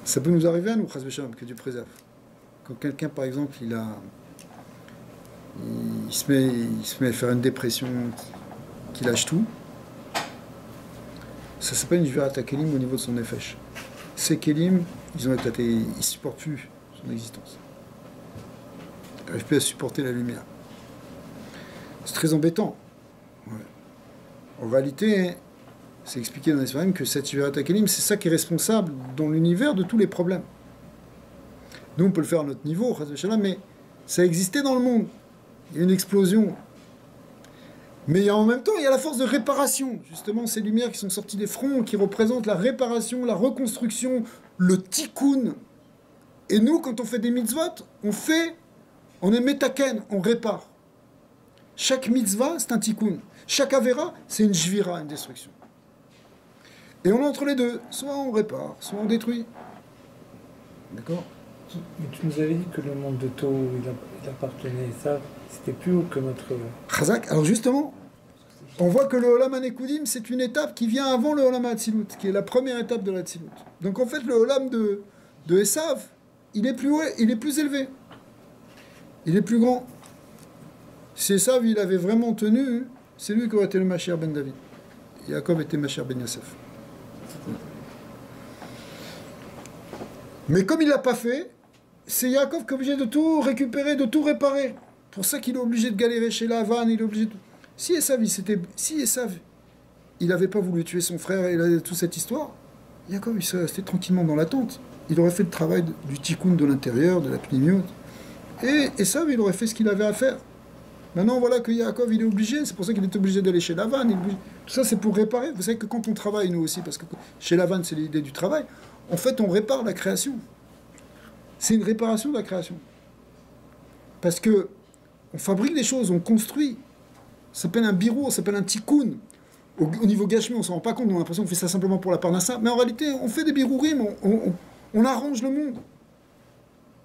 Ça peut nous arriver à nous, Chas v'Shalom, que Dieu préserve. Quand quelqu'un, par exemple, il se met à faire une dépression, qu'il lâche tout, ça s'appelle une Shvirat HaKelim au niveau de son nefesh. Ces Kelim, ils ont éclaté, ils ne supportent plus son existence. Ils n'arrivent plus à supporter la lumière. C'est très embêtant. Ouais. En réalité, c'est expliqué dans les Sfarim que cette Shvirat HaKelim, c'est ça qui est responsable dans l'univers de tous les problèmes. Nous, on peut le faire à notre niveau, mais ça existait dans le monde. Il y a une explosion. Mais en même temps, il y a la force de réparation. Justement, ces lumières qui sont sorties des fronts, qui représentent la réparation, la reconstruction, le tikkun. Et nous, quand on fait des mitzvot, on est metaken, on répare. Chaque mitzvah, c'est un tikkun. Chaque avera, c'est une shvira, une destruction. Et on est entre les deux. Soit on répare, soit on détruit. D'accord?
Mais tu nous avais dit que le monde de Tohu, il appartenait à ça, c'était plus haut que notre...
Chazak, alors justement, on voit que le Olam HaNekudim, c'est une étape qui vient avant le Olam HaAtzilut, qui est la première étape de l'Atzilut. Donc en fait, le Olam de Esav, il est plus haut, il est plus élevé. Il est plus grand. Si Esav, il avait vraiment tenu, c'est lui qui aurait été le Mashiach ben David. Yaakov était Mashiach ben Yosef. Mais comme il ne l'a pas fait, c'est Yaakov qui est obligé de tout récupérer, de tout réparer. Pour ça qu'il est obligé de galérer chez Lavan, il est obligé de... Si Esav, il n'avait pas voulu tuer son frère et il avait toute cette histoire, Yaakov, il serait resté tranquillement dans la tente. Il aurait fait le travail du tikkun de l'intérieur, de la pnimiote. Et Esav, il aurait fait ce qu'il avait à faire. Maintenant, voilà que Yaakov, il est obligé, c'est pour ça qu'il est obligé d'aller chez Lavan. Tout ça, c'est pour réparer. Vous savez que quand on travaille, nous aussi, parce que chez Lavan, c'est l'idée du travail, en fait, on répare la création. C'est une réparation de la création. Parce que on fabrique des choses, on construit. Ça s'appelle un birour, ça s'appelle un tikkun. Au niveau gashmi, on ne s'en rend pas compte, on a l'impression qu'on fait ça simplement pour la parnassa. Mais en réalité, on fait des birourim, on arrange le monde.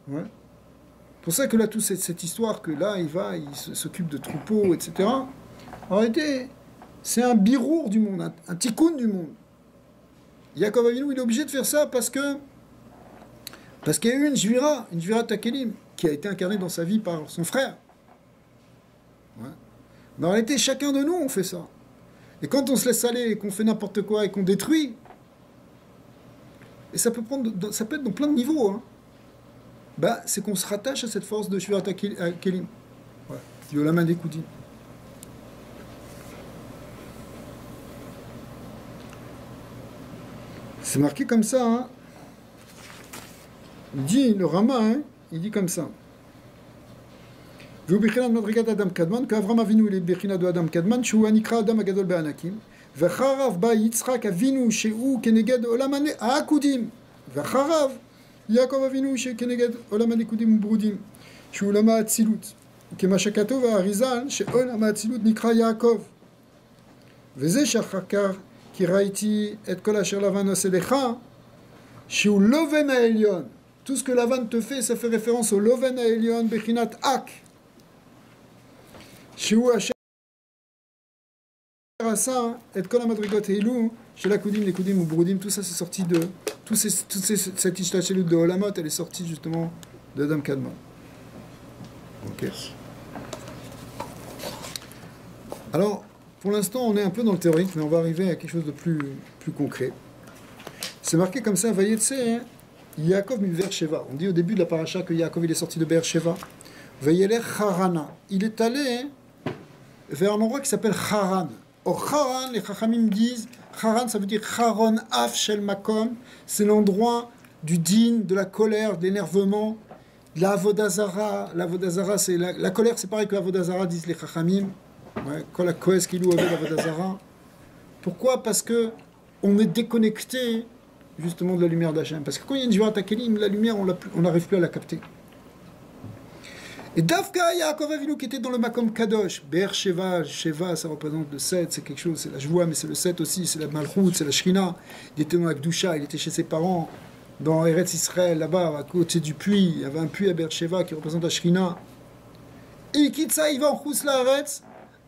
Ouais. C'est pour ça que là, toute cette histoire que là, il s'occupe de troupeaux, etc. En réalité, c'est un birour du monde, un tikkun du monde. Yaakov Avinu, il est obligé de faire ça parce qu'il y a eu une Shvirat HaKelim, qui a été incarnée dans sa vie par son frère. Ouais. Mais en réalité, chacun de nous, on fait ça. Et quand on se laisse aller et qu'on fait n'importe quoi et qu'on détruit, et ça peut être dans plein de niveaux, hein, bah, c'est qu'on se rattache à cette force de Shvirat HaKelim. Ouais. Du Olam HaNekudim. C'est marqué comme ça, hein. Il dit, le Rama, hein, il dit comme ça. ובחינת מדרגת אדם קדמן, כאברהם אבינו לבחינת אדם קדמן, שהוא הנקרא אדם הגדול בענקים, ואחריו בא יצחק אבינו שהוא כנגד עולם העקודים, ואחריו יעקב אבינו שכנגד עולם הנקודים וברודים, שהוא עולם האצילות, כמה שכתוב האריזל, שעולם האצילות נקרא יעקב. וזה שאחר כך, כי ראיתי את כל אשר לבן עושה לך, שהוא לובן העליון. Tout ce que Lavan te fait, ça fait référence au Loven Haelion Bechinat Ak. Sheu Asher Asa et Kol HaMadrigot Heilu, chez la Koudim, les Koudim ou Broudim, tout ça c'est sorti de... Cette Ishtachelut de Olamot, elle est sortie justement d'Adam Kadmon. Ok. Alors, pour l'instant, on est un peu dans le théorique, mais on va arriver à quelque chose de plus concret. C'est marqué comme ça, Vayetse, hein, Yaakov mi Beersheva. On dit au début de la paracha que Yaakov il est sorti de Beersheva. Vayelech Harana. Il est allé vers un endroit qui s'appelle Haran. Au Haran, les Chachamim disent, Haran ça veut dire Haron Af Shel Makom. C'est l'endroit du din, de la colère, de l'énervement, de la Avodazara. L'Avodazara, c'est la colère, c'est pareil que l'Avodazara, disent les Chachamim. Quand la Koes qui loue avec l'Avodazara. Pourquoi? Parce que on est déconnecté justement de la lumière d'Hachem. Parce que quand il y a une Jvirat HaKelim, la lumière, on n'arrive plus à la capter. Et Dafka Yaakov Avinu qui était dans le Makom Kadosh, Be'er Sheva, Sheva ça représente le 7, c'est quelque chose, c'est la joie, mais c'est le 7 aussi, c'est la Malchut, c'est la Shrina. Il était dans la Gdusha, il était chez ses parents, dans Eretz Israël, là-bas, à côté du puits, il y avait un puits à Be'er Sheva qui représente la Shrina. Et il quitte ça, il va en Chus La'aretz,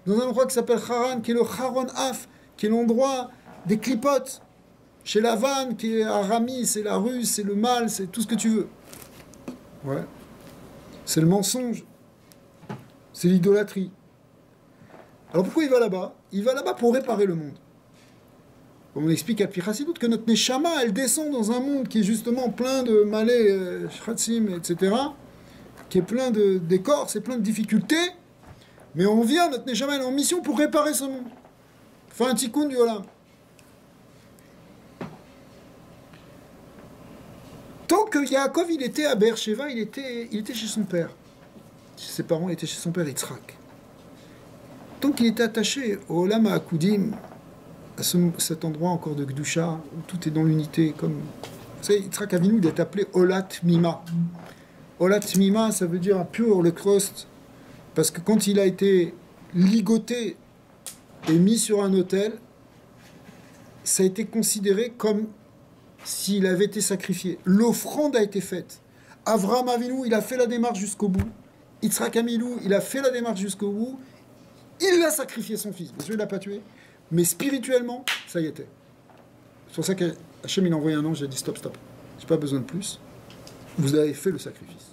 dans un endroit qui s'appelle Haran, qui est le Haron Af, qui est l'endroit des clipotes. Chez Lavan, qui est Arami, c'est la ruse, c'est le mal, c'est tout ce que tu veux. Ouais. C'est le mensonge. C'est l'idolâtrie. Alors pourquoi il va là-bas? Il va là-bas pour réparer le monde. Comme on explique à Pichasidut que notre Neshama, elle descend dans un monde qui est justement plein de malais, shratzim, etc., qui est plein de d'écorces, c'est plein de difficultés, mais on vient, notre Neshama, elle est en mission pour réparer ce monde. Faire un tikkun du olam. Tant que Yaakov, il était à Be'er-Sheva, il était chez son père. Chez ses parents, il était chez son père Yitzhak. Tant qu'il était attaché au Olam HaAkudim, à cet endroit encore de Gdusha, où tout est dans l'unité, comme... Vous savez, Yitzhak Avinu, il est appelé Olat Mima. Olat Mima, ça veut dire un pur holocauste, parce que quand il a été ligoté et mis sur un autel, ça a été considéré comme s'il avait été sacrifié. L'offrande a été faite. Avraham Avinu, il a fait la démarche jusqu'au bout. Yitzhak Avinu, il a fait la démarche jusqu'au bout. Il a sacrifié son fils. Bien sûr, il ne l'a pas tué. Mais spirituellement, ça y était. C'est pour ça qu'Hachem, il a envoyé un ange, il a dit stop, stop. Je n'ai pas besoin de plus. Vous avez fait le sacrifice.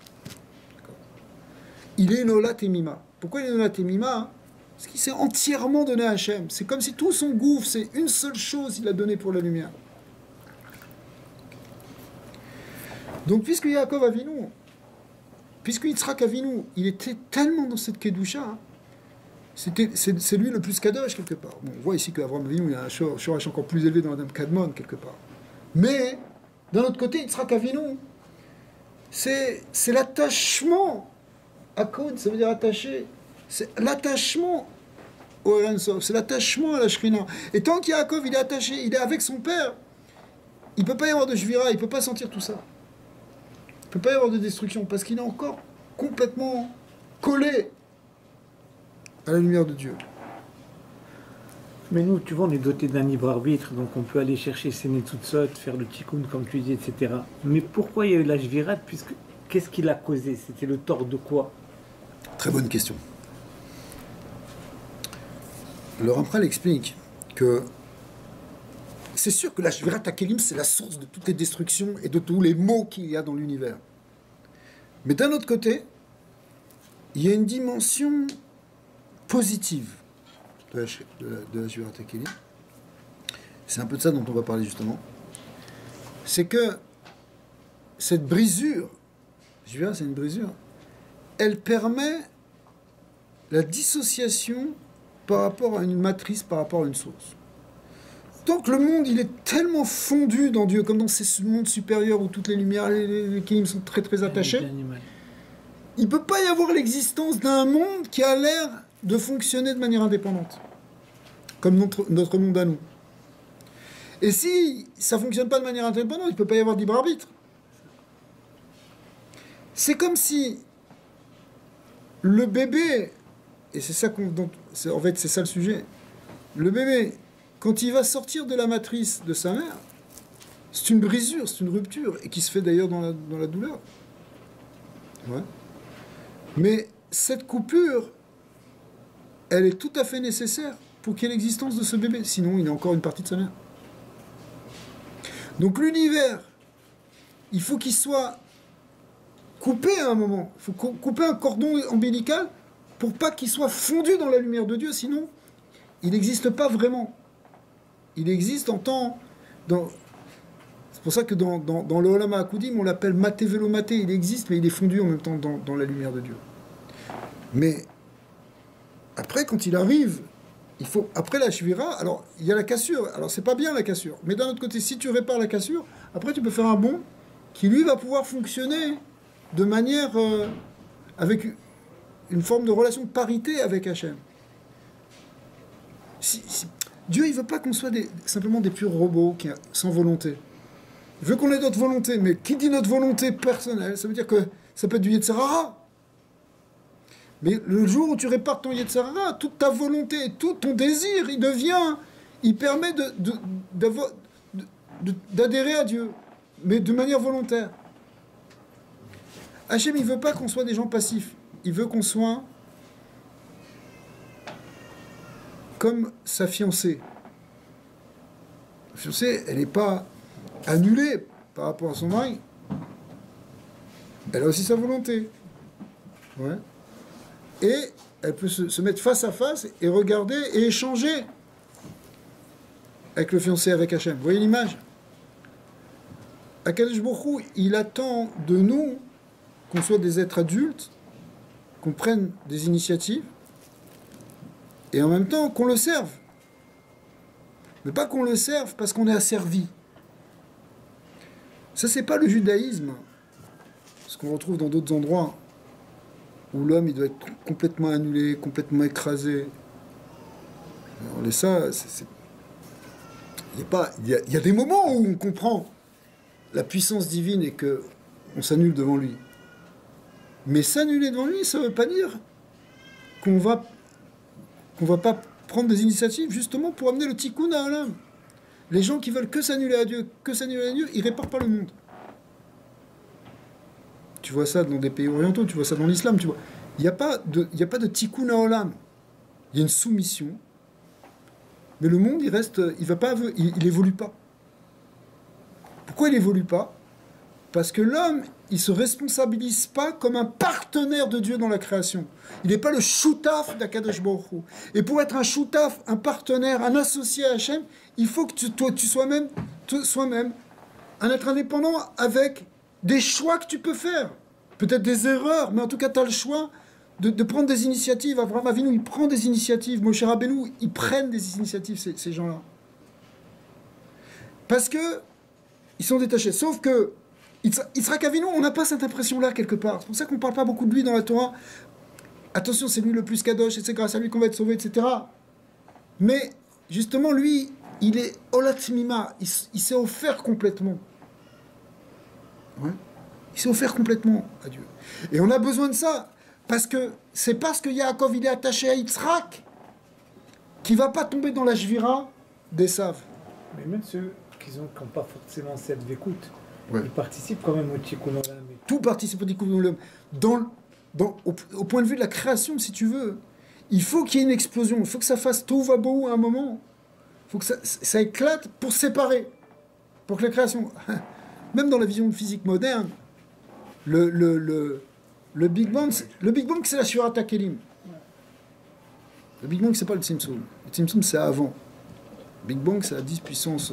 D'accord. Il est Nolat et Mima. Pourquoi il est Nolat et Mima? Parce qu'il s'est entièrement donné à Hachem. C'est comme si tout son gouffre, c'est une seule chose qu'il a donné pour la lumière. Donc, puisque Yaakov Avinu, puisque Yitzhak Avinu, il était tellement dans cette Kedusha, hein, c'est lui le plus Kadosh, quelque part. Bon, on voit ici qu'Avraham Avinu, il a un Shorash encore plus élevé dans la Dame Kadmon, quelque part. Mais, d'un autre côté, Yitzhak Avinu, c'est l'attachement à Kod, ça veut dire attaché. C'est l'attachement au Erensof, c'est l'attachement à la Shrina. Et tant qu'Yaakov, il est attaché, il est avec son père, il ne peut pas y avoir de Shvira, il ne peut pas sentir tout ça. Il ne peut pas y avoir de destruction, parce qu'il est encore complètement collé à la lumière de Dieu.
Mais nous, tu vois, on est doté d'un libre arbitre, donc on peut aller chercher ses Netzutzot, faire le tikkun, comme tu dis, etc. Mais pourquoi il y a eu la Shvirat, puisque qu'est-ce qui l'a causé? C'était le tort de quoi?
Très bonne question. Le Ramchal explique que c'est sûr que la Shvirat HaKelim, c'est la source de toutes les destructions et de tous les maux qu'il y a dans l'univers. Mais d'un autre côté, il y a une dimension positive de la Shvirat HaKelim. C'est un peu de ça dont on va parler justement. C'est que cette brisure, Shvirat, c'est une brisure, elle permet la dissociation par rapport à une matrice, par rapport à une source. Tant que le monde, il est tellement fondu dans Dieu, comme dans ces mondes supérieurs où toutes les lumières, les Kélim sont très très attachés, il ne peut pas y avoir l'existence d'un monde qui a l'air de fonctionner de manière indépendante, comme notre monde à nous. Et si ça ne fonctionne pas de manière indépendante, il ne peut pas y avoir de libre arbitre. C'est comme si le bébé, et c'est ça en fait c'est ça le sujet, le bébé, quand il va sortir de la matrice de sa mère, c'est une brisure, c'est une rupture, et qui se fait d'ailleurs dans la douleur. Ouais. Mais cette coupure, elle est tout à fait nécessaire pour qu'il y ait l'existence de ce bébé. Sinon, il est encore une partie de sa mère. Donc l'univers, il faut qu'il soit coupé à un moment. Il faut couper un cordon ombilical pour pas qu'il soit fondu dans la lumière de Dieu. Sinon, il n'existe pas vraiment. Il existe en temps... C'est pour ça que dans le Olam HaAkudim, on l'appelle Maté Velo Maté. Il existe, mais il est fondu en même temps dans la lumière de Dieu. Mais après, quand il arrive, il faut... Après la Shvira, alors il y a la cassure. Alors c'est pas bien la cassure. Mais d'un autre côté, si tu répares la cassure, après tu peux faire un bond qui lui va pouvoir fonctionner de manière... avec une forme de relation de parité avec Hachem. Dieu, il ne veut pas qu'on soit simplement des purs robots sans volonté. Il veut qu'on ait notre volonté. Mais qui dit notre volonté personnelle, ça veut dire que ça peut être du Yetzer Hara. Mais le jour où tu répares ton Yetzer Hara, toute ta volonté, tout ton désir, il permet d'adhérer à Dieu, mais de manière volontaire. Hachem, il veut pas qu'on soit des gens passifs. Il veut qu'on soit comme sa fiancée. La fiancée, elle n'est pas annulée par rapport à son mari. Elle a aussi sa volonté. Ouais. Et elle peut se mettre face à face et regarder et échanger avec le fiancé, avec Hachem. Vous voyez l'image? Akadosh Baruch Hu, il attend de nous qu'on soit des êtres adultes, qu'on prenne des initiatives, et en même temps qu'on le serve. Mais pas qu'on le serve parce qu'on est asservi. Ça, c'est pas le judaïsme, ce qu'on retrouve dans d'autres endroits, où l'homme, il doit être complètement annulé, complètement écrasé. Alors, ça, il y a des moments où on comprend la puissance divine et qu'on s'annule devant lui. Mais s'annuler devant lui, ça ne veut pas dire qu'on va pas prendre des initiatives justement pour amener le tikkun à l'âme. Les gens qui veulent que s'annuler à Dieu, ils réparent pas le monde. Tu vois ça dans des pays orientaux, tu vois ça dans l'islam, tu vois. Il n'y a pas de tikkun à olam. Il y a une soumission. Mais le monde, il évolue pas. Pourquoi il évolue pas? Parce que l'homme, il se responsabilise pas comme un partenaire de Dieu dans la création. Il n'est pas le shoutaf d'Akadosh Baruch Hu. Et pour être un shoutaf, un partenaire, un associé à Hachem, il faut que tu sois même un être indépendant avec des choix que tu peux faire. Peut-être des erreurs, mais en tout cas, tu as le choix de prendre des initiatives. Abraham Avinu, il prend des initiatives. Moshe Rabbeinu, ils prennent des initiatives, ces gens-là. Parce que ils sont détachés. Sauf que Yitzhak Avinu, on n'a pas cette impression-là quelque part. C'est pour ça qu'on ne parle pas beaucoup de lui dans la Torah. Attention, c'est lui le plus kadosh, et c'est grâce à lui qu'on va être sauvé, etc. Mais justement, lui, il est olatmima. Il s'est offert complètement. Ouais. Il s'est offert complètement à Dieu. Et on a besoin de ça. Parce que c'est parce que Yaakov, il est attaché à Yitzhak qu'il ne va pas tomber dans la jvira d'Esav.
Mais même ceux qui n'ont pas forcément cette vécoute,
ouais,
ils participent quand même au tikkun olam.
Tout participe au tikkun olam. Au point de vue de la création, si tu veux, il faut qu'il y ait une explosion. Il faut que ça fasse tohu vabohu à un moment. Il faut que ça éclate pour séparer. Pour que la création... Même dans la vision de physique moderne, le Big Bang, c'est la Shurat HaKelim. Le Big Bang, c'est pas le Tzimtzum. Le Tzimtzum, c'est avant. Le Big Bang, c'est à 10 puissance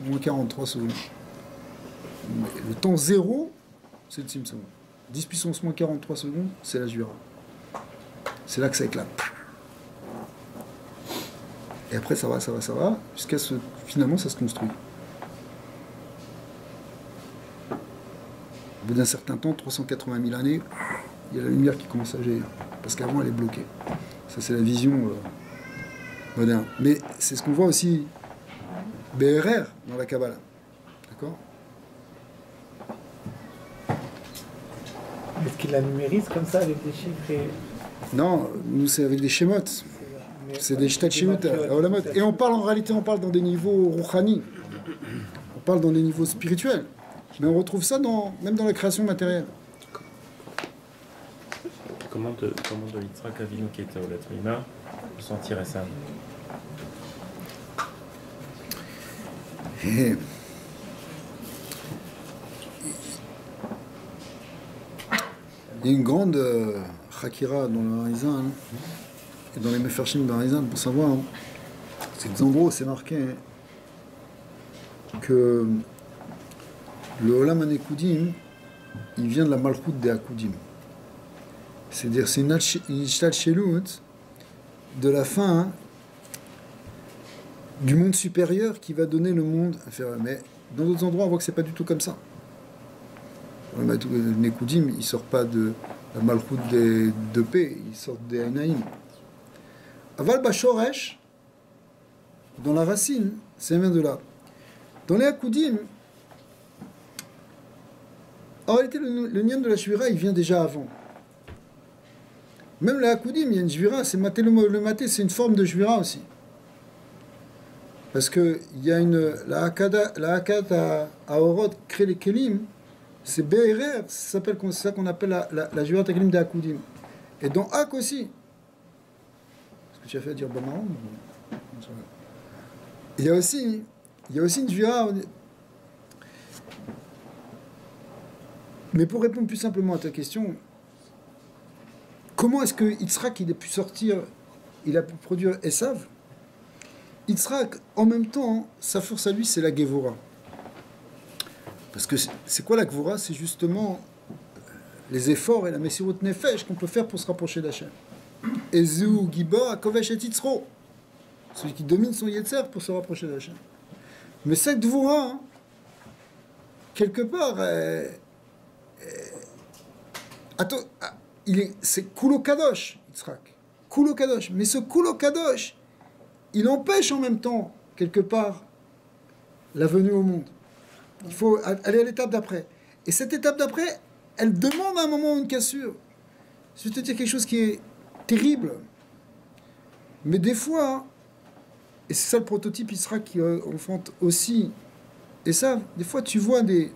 moins 43 secondes. Le temps zéro, c'est le Tzimtzum. 10 puissance moins 43 secondes, c'est la Jura. C'est là que ça éclate. Et après, ça va, jusqu'à finalement, ça se construit. Au bout d'un certain temps, 380 000 années, il y a la lumière qui commence à jaillir. Parce qu'avant, elle est bloquée. Ça, c'est la vision moderne. Mais c'est ce qu'on voit aussi BRR dans la Kabbalah. D'accord?
Est-ce qu'il la numérise comme ça avec des chiffres et...
Non, nous, c'est avec des schémotes. C'est des shtatshimut à Olamot. Et en réalité, on parle dans des niveaux rouchani. On parle dans des niveaux spirituels. Mais on retrouve ça même dans la création matérielle.
Comment de Yitzhak Avinu qui était au l'être humain sentirait ça?
Et... il y a une grande Chakira dans le Harizan, et dans les Mefarshim de Harizan, pour savoir, c'est que en gros, c'est marqué que le Olam HaNekudim, il vient de la Malchut des Akudim. C'est-à-dire, c'est une Ishtalshelut de la fin du monde supérieur qui va donner le monde inférieur. Mais dans d'autres endroits, on voit que c'est pas du tout comme ça. Le Nekudim, il sort pas de la Malchut des 2P, il sort des Ainaïm. Aval Bashoresh, dans la racine, ça vient de là. Dans les Akudim, En réalité, le Nyan de la Shvira, il vient déjà avant. Même la Hakudim, il y a une Shvira, c'est maté le maté, c'est une forme de Shvira aussi. Parce que il y a la Hakad à Orod crée les Kelim, c'est BRR, c'est ça qu'on appelle la Shvira Kelim de Hakudim. Et dans Hak aussi. Est-ce que tu as fait à dire Bamaron? Il y a aussi une Shvira. Mais pour répondre plus simplement à ta question, comment est-ce que Yitzhak il a pu sortir, il a pu produire Esav? Yitzhak, en même temps, sa force à lui, c'est la Gevura. Parce que c'est quoi la Gevura? C'est justement les efforts et la Messirut Nefesh qu'on peut faire pour se rapprocher d'Hachem. Ezu Gibor Akovesh et Yitzro, celui qui domine son Yetzer pour se rapprocher d'Hachem. Mais cette Gevura, quelque part, c'est Kulo Kadosh, Yitzhak. Kulo Kadosh. Mais ce Kulo Kadosh, il empêche en même temps, quelque part, la venue au monde. Il faut aller à l'étape d'après. Et cette étape d'après, elle demande à un moment une cassure. Je vais te dire quelque chose qui est terrible. Mais des fois, et c'est ça le prototype Yitzhak qui enfante aussi, et ça, des fois tu vois des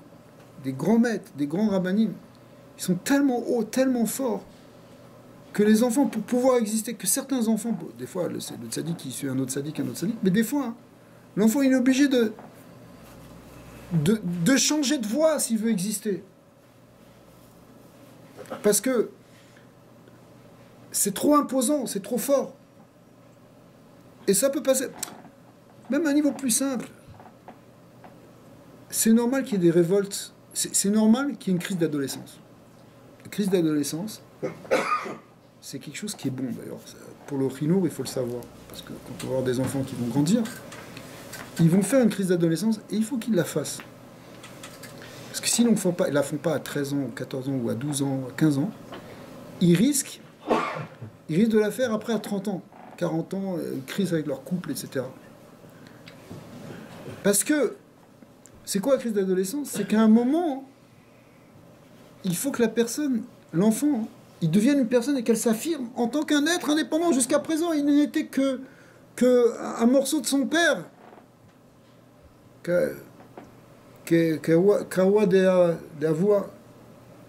grands maîtres, des grands rabbanim, ils sont tellement hauts, tellement forts, que les enfants, pour pouvoir exister, que certains enfants, des fois, c'est le tzaddik qui suit un autre tzaddik, mais des fois, l'enfant, il est obligé de changer de voie s'il veut exister. Parce que c'est trop imposant, c'est trop fort. Et ça peut passer, même à un niveau plus simple. C'est normal qu'il y ait des révoltes, c'est normal qu'il y ait une crise d'adolescence. La crise d'adolescence, c'est quelque chose qui est bon d'ailleurs. Pour le chinour, il faut le savoir. Parce que quand on va avoir des enfants qui vont grandir, ils vont faire une crise d'adolescence et il faut qu'ils la fassent. Parce que s'ils ne la font pas à 13 ans, 14 ans, ou à 12 ans, à 15 ans, ils risquent de la faire après à 30 ans, 40 ans, une crise avec leur couple, etc. Parce que, c'est quoi la crise d'adolescence? C'est qu'à un moment, il faut que la personne, l'enfant, il devienne une personne et qu'elle s'affirme en tant qu'un être indépendant. Jusqu'à présent, il n'était que un morceau de son père.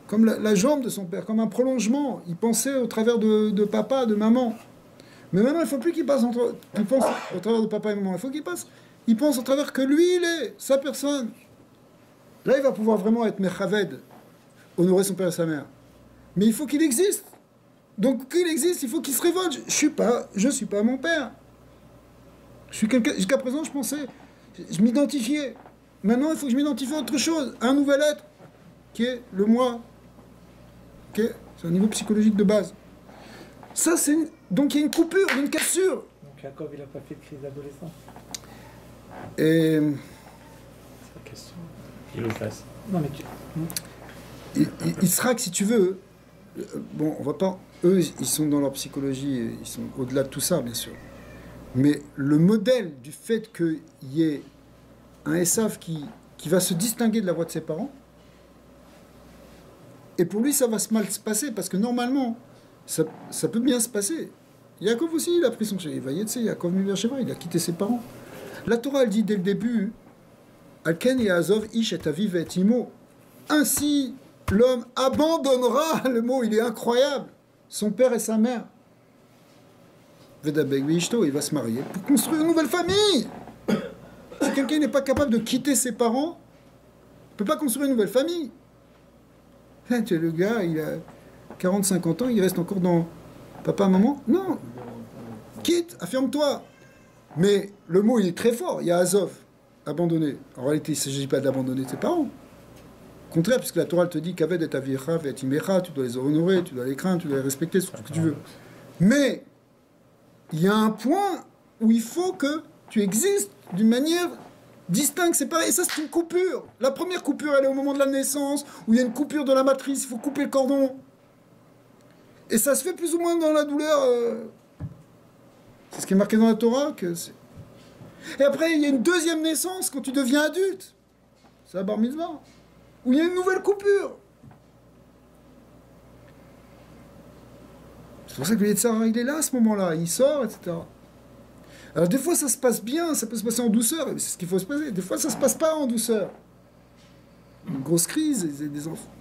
Comme la jambe de son père, comme un prolongement. Il pensait au travers de papa, de maman. Mais maintenant, il ne faut plus qu'il pense au travers de papa et maman. Il faut il pense au travers que lui, il est, sa personne. Là, il va pouvoir vraiment être Mechaved, honorer son père et sa mère. Mais il faut qu'il existe. Donc, qu'il existe, il faut qu'il se révolte. Je suis pas mon père. Je suis quelqu'un. Jusqu'à présent, je pensais, je m'identifiais. Maintenant, il faut que je m'identifie à autre chose, à un nouvel être, qui est le moi. C'est un niveau psychologique de base. Ça, donc il y a une coupure, une cassure.
Donc Jacob, il n'a pas fait de crise d'adolescence.
Et
C'est la question. Il le fasse.
Non, mais
il sera que si tu veux. Bon, on va pas. Eux, ils sont dans leur psychologie, ils sont au-delà de tout ça, bien sûr. Mais le modèle du fait qu'il y ait un Esav qui va se distinguer de la voix de ses parents, et pour lui, ça va mal se passer, parce que normalement, ça peut bien se passer. Yaakov aussi, il a pris son chemin. Tu sais, Yaakov Miversheva, il a quitté ses parents. La Torah, elle dit dès le début, Alken et Azov ish et aviv et imo. Ainsi, l'homme abandonnera, le mot, il est incroyable, son père et sa mère. Vedabeg Vishto, il va se marier pour construire une nouvelle famille. Si quelqu'un n'est pas capable de quitter ses parents, il ne peut pas construire une nouvelle famille. Le gars, il a 40-50 ans, il reste encore dans papa, maman. Non. Quitte, affirme-toi. Mais le mot, il est très fort. Il y a Azov, abandonné. En réalité, il ne s'agit pas d'abandonner tes parents. Au contraire, puisque la Torah te dit qu'aved et avicha et imecha, tu dois les honorer, tu dois les craindre, tu dois les respecter, c'est tout ce que tu veux. Mais il y a un point où il faut que tu existes d'une manière distincte, séparée. Et ça, c'est une coupure. La première coupure, elle est au moment de la naissance, où il y a une coupure de la matrice, il faut couper le cordon. Et ça se fait plus ou moins dans la douleur. C'est ce qui est marqué dans la Torah. Et après, il y a une deuxième naissance quand tu deviens adulte. C'est la bar mitzvah. Où il y a une nouvelle coupure. C'est pour ça que le Yetzirah, il est là à ce moment-là, il sort, etc. Alors des fois ça se passe bien, ça peut se passer en douceur, c'est ce qu'il faut se passer. Des fois ça se passe pas en douceur. Une grosse crise, des enfants.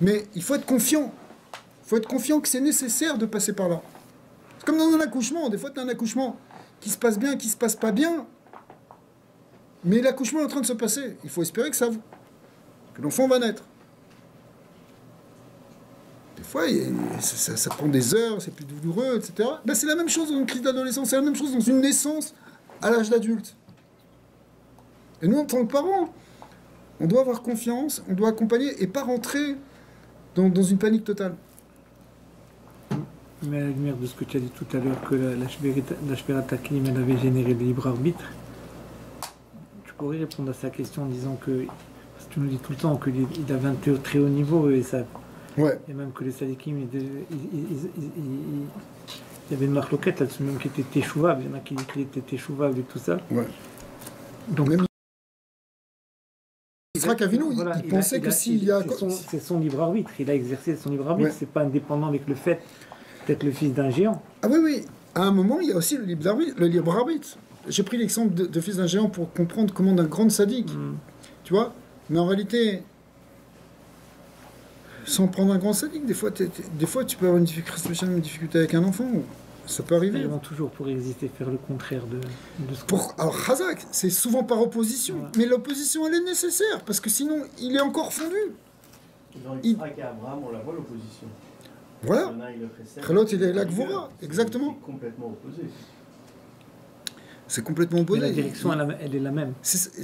Mais il faut être confiant. Il faut être confiant que c'est nécessaire de passer par là. C'est comme dans un accouchement. Des fois tu as un accouchement qui se passe bien, qui se passe pas bien. Mais l'accouchement est en train de se passer. Il faut espérer que l'enfant va naître. Des fois, ça prend des heures, c'est plus douloureux, etc. Ben, c'est la même chose dans une crise d'adolescence, c'est la même chose dans une naissance à l'âge d'adulte. Et nous, en tant que parents, on doit avoir confiance, on doit accompagner et pas rentrer dans une panique totale.
Mais à la lumière de ce que tu as dit tout à l'heure, que la Shverat HaKelim, elle avait généré le libre arbitre, tu pourrais répondre à sa question en disant que, parce que tu nous dis tout le temps qu'il avait un très haut niveau, et ça...
Ouais.
Et même que les sadikim, il y avait une marque loquette là-dessus, même qui était téchouvable. Il y en a qui disent qu'il était téchouvable et tout ça.
Ouais.
Donc,
même Yitzhak Avinu, voilà, il pensait que s'il y a...
C'est son libre arbitre. Il a exercé son libre arbitre. Ouais. C'est pas indépendant avec le fait d'être le fils d'un géant.
Ah oui, oui. À un moment, il y a aussi le libre arbitre. J'ai pris l'exemple de fils d'un géant pour comprendre comment d'un grand sadique. Tu vois. Mais en réalité... Sans prendre un grand sadique, des fois tu peux avoir une difficulté avec un enfant. Ça peut arriver.
Ils vont toujours, pour exister, faire le contraire de ce
Alors, Chazak, c'est souvent par opposition. Ouais. Mais l'opposition, elle est nécessaire, parce que sinon, il est encore fondu.
Dans Yitzhak et Abraham, on la voit, l'opposition.
Voilà. L'autre, il est la Gvora, exactement.
C'est complètement opposé.
C'est complètement opposé.
Mais la direction, elle est la même.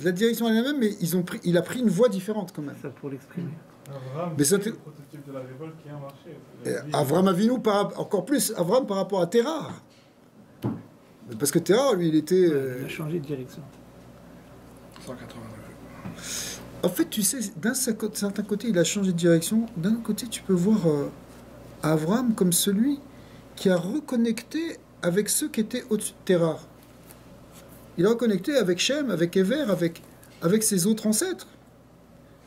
La direction, elle est la même, mais il a pris une voie différente, quand même.
Ça, pour l'exprimer.
Abraham,
mais
c'est le prototype de la révolte qui a marché.
Avraham Avinu, encore plus, Avraham par rapport à Terah. Parce que Terah, lui, il était...
Il a changé de direction.
180 degrés.
En fait, tu sais, d'un certain côté, il a changé de direction. D'un autre côté, tu peux voir Avraham comme celui qui a reconnecté avec ceux qui étaient au-dessus de Terah. Il a reconnecté avec Shem, avec Ever, avec ses autres ancêtres.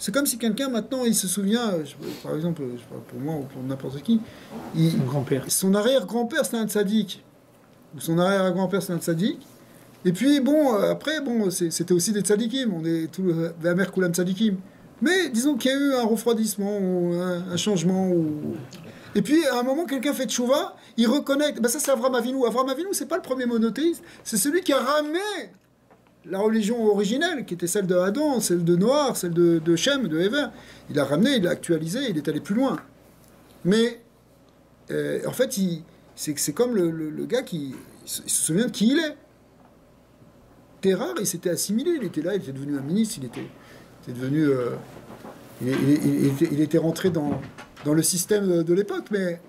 C'est comme si quelqu'un, maintenant, il se souvient, par exemple, pour moi ou pour n'importe qui,
son grand-père.
Son arrière-grand-père, c'était un tzaddik. Ou son arrière-grand-père, c'était un tzaddik. Et puis, bon, après, bon, c'était aussi des tzaddikim. On est tout le Vamer Kulam tzaddikim. Mais disons qu'il y a eu un refroidissement, ou un changement. Et puis, à un moment, quelqu'un fait tchouva, il reconnecte. Ben ça, c'est Avraham Avinu. Avraham Avinu, c'est pas le premier monothéiste. C'est celui qui a ramené la religion originelle, qui était celle de Adam, celle de Noach, celle de Shem, de Ever. Il a ramené, il a actualisé, il est allé plus loin. Mais, en fait, c'est comme le gars qui se souvient de qui il est. Terrar, il s'était assimilé, il était là, il était devenu un ministre, il était devenu... il était rentré dans le système de l'époque, mais...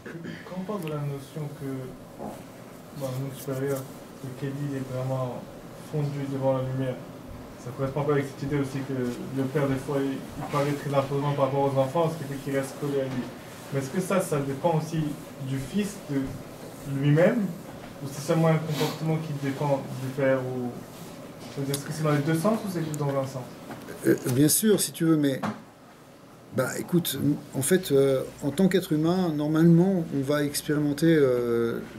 Quand on parle de la notion que le monde supérieur, que Kelly est vraiment fondu devant la lumière, ça correspond pas avec cette idée aussi que le père, des fois, il paraît très imposant par rapport aux enfants, ce qui fait qu'il reste collé à lui. Mais est-ce que ça dépend aussi du fils, de lui-même, ou c'est seulement un comportement qui dépend du père ou... Est-ce que c'est dans les deux sens ou c'est juste dans un sens?
Bien sûr, si tu veux, mais... Bah écoute, en fait, en tant qu'être humain, normalement, on va expérimenter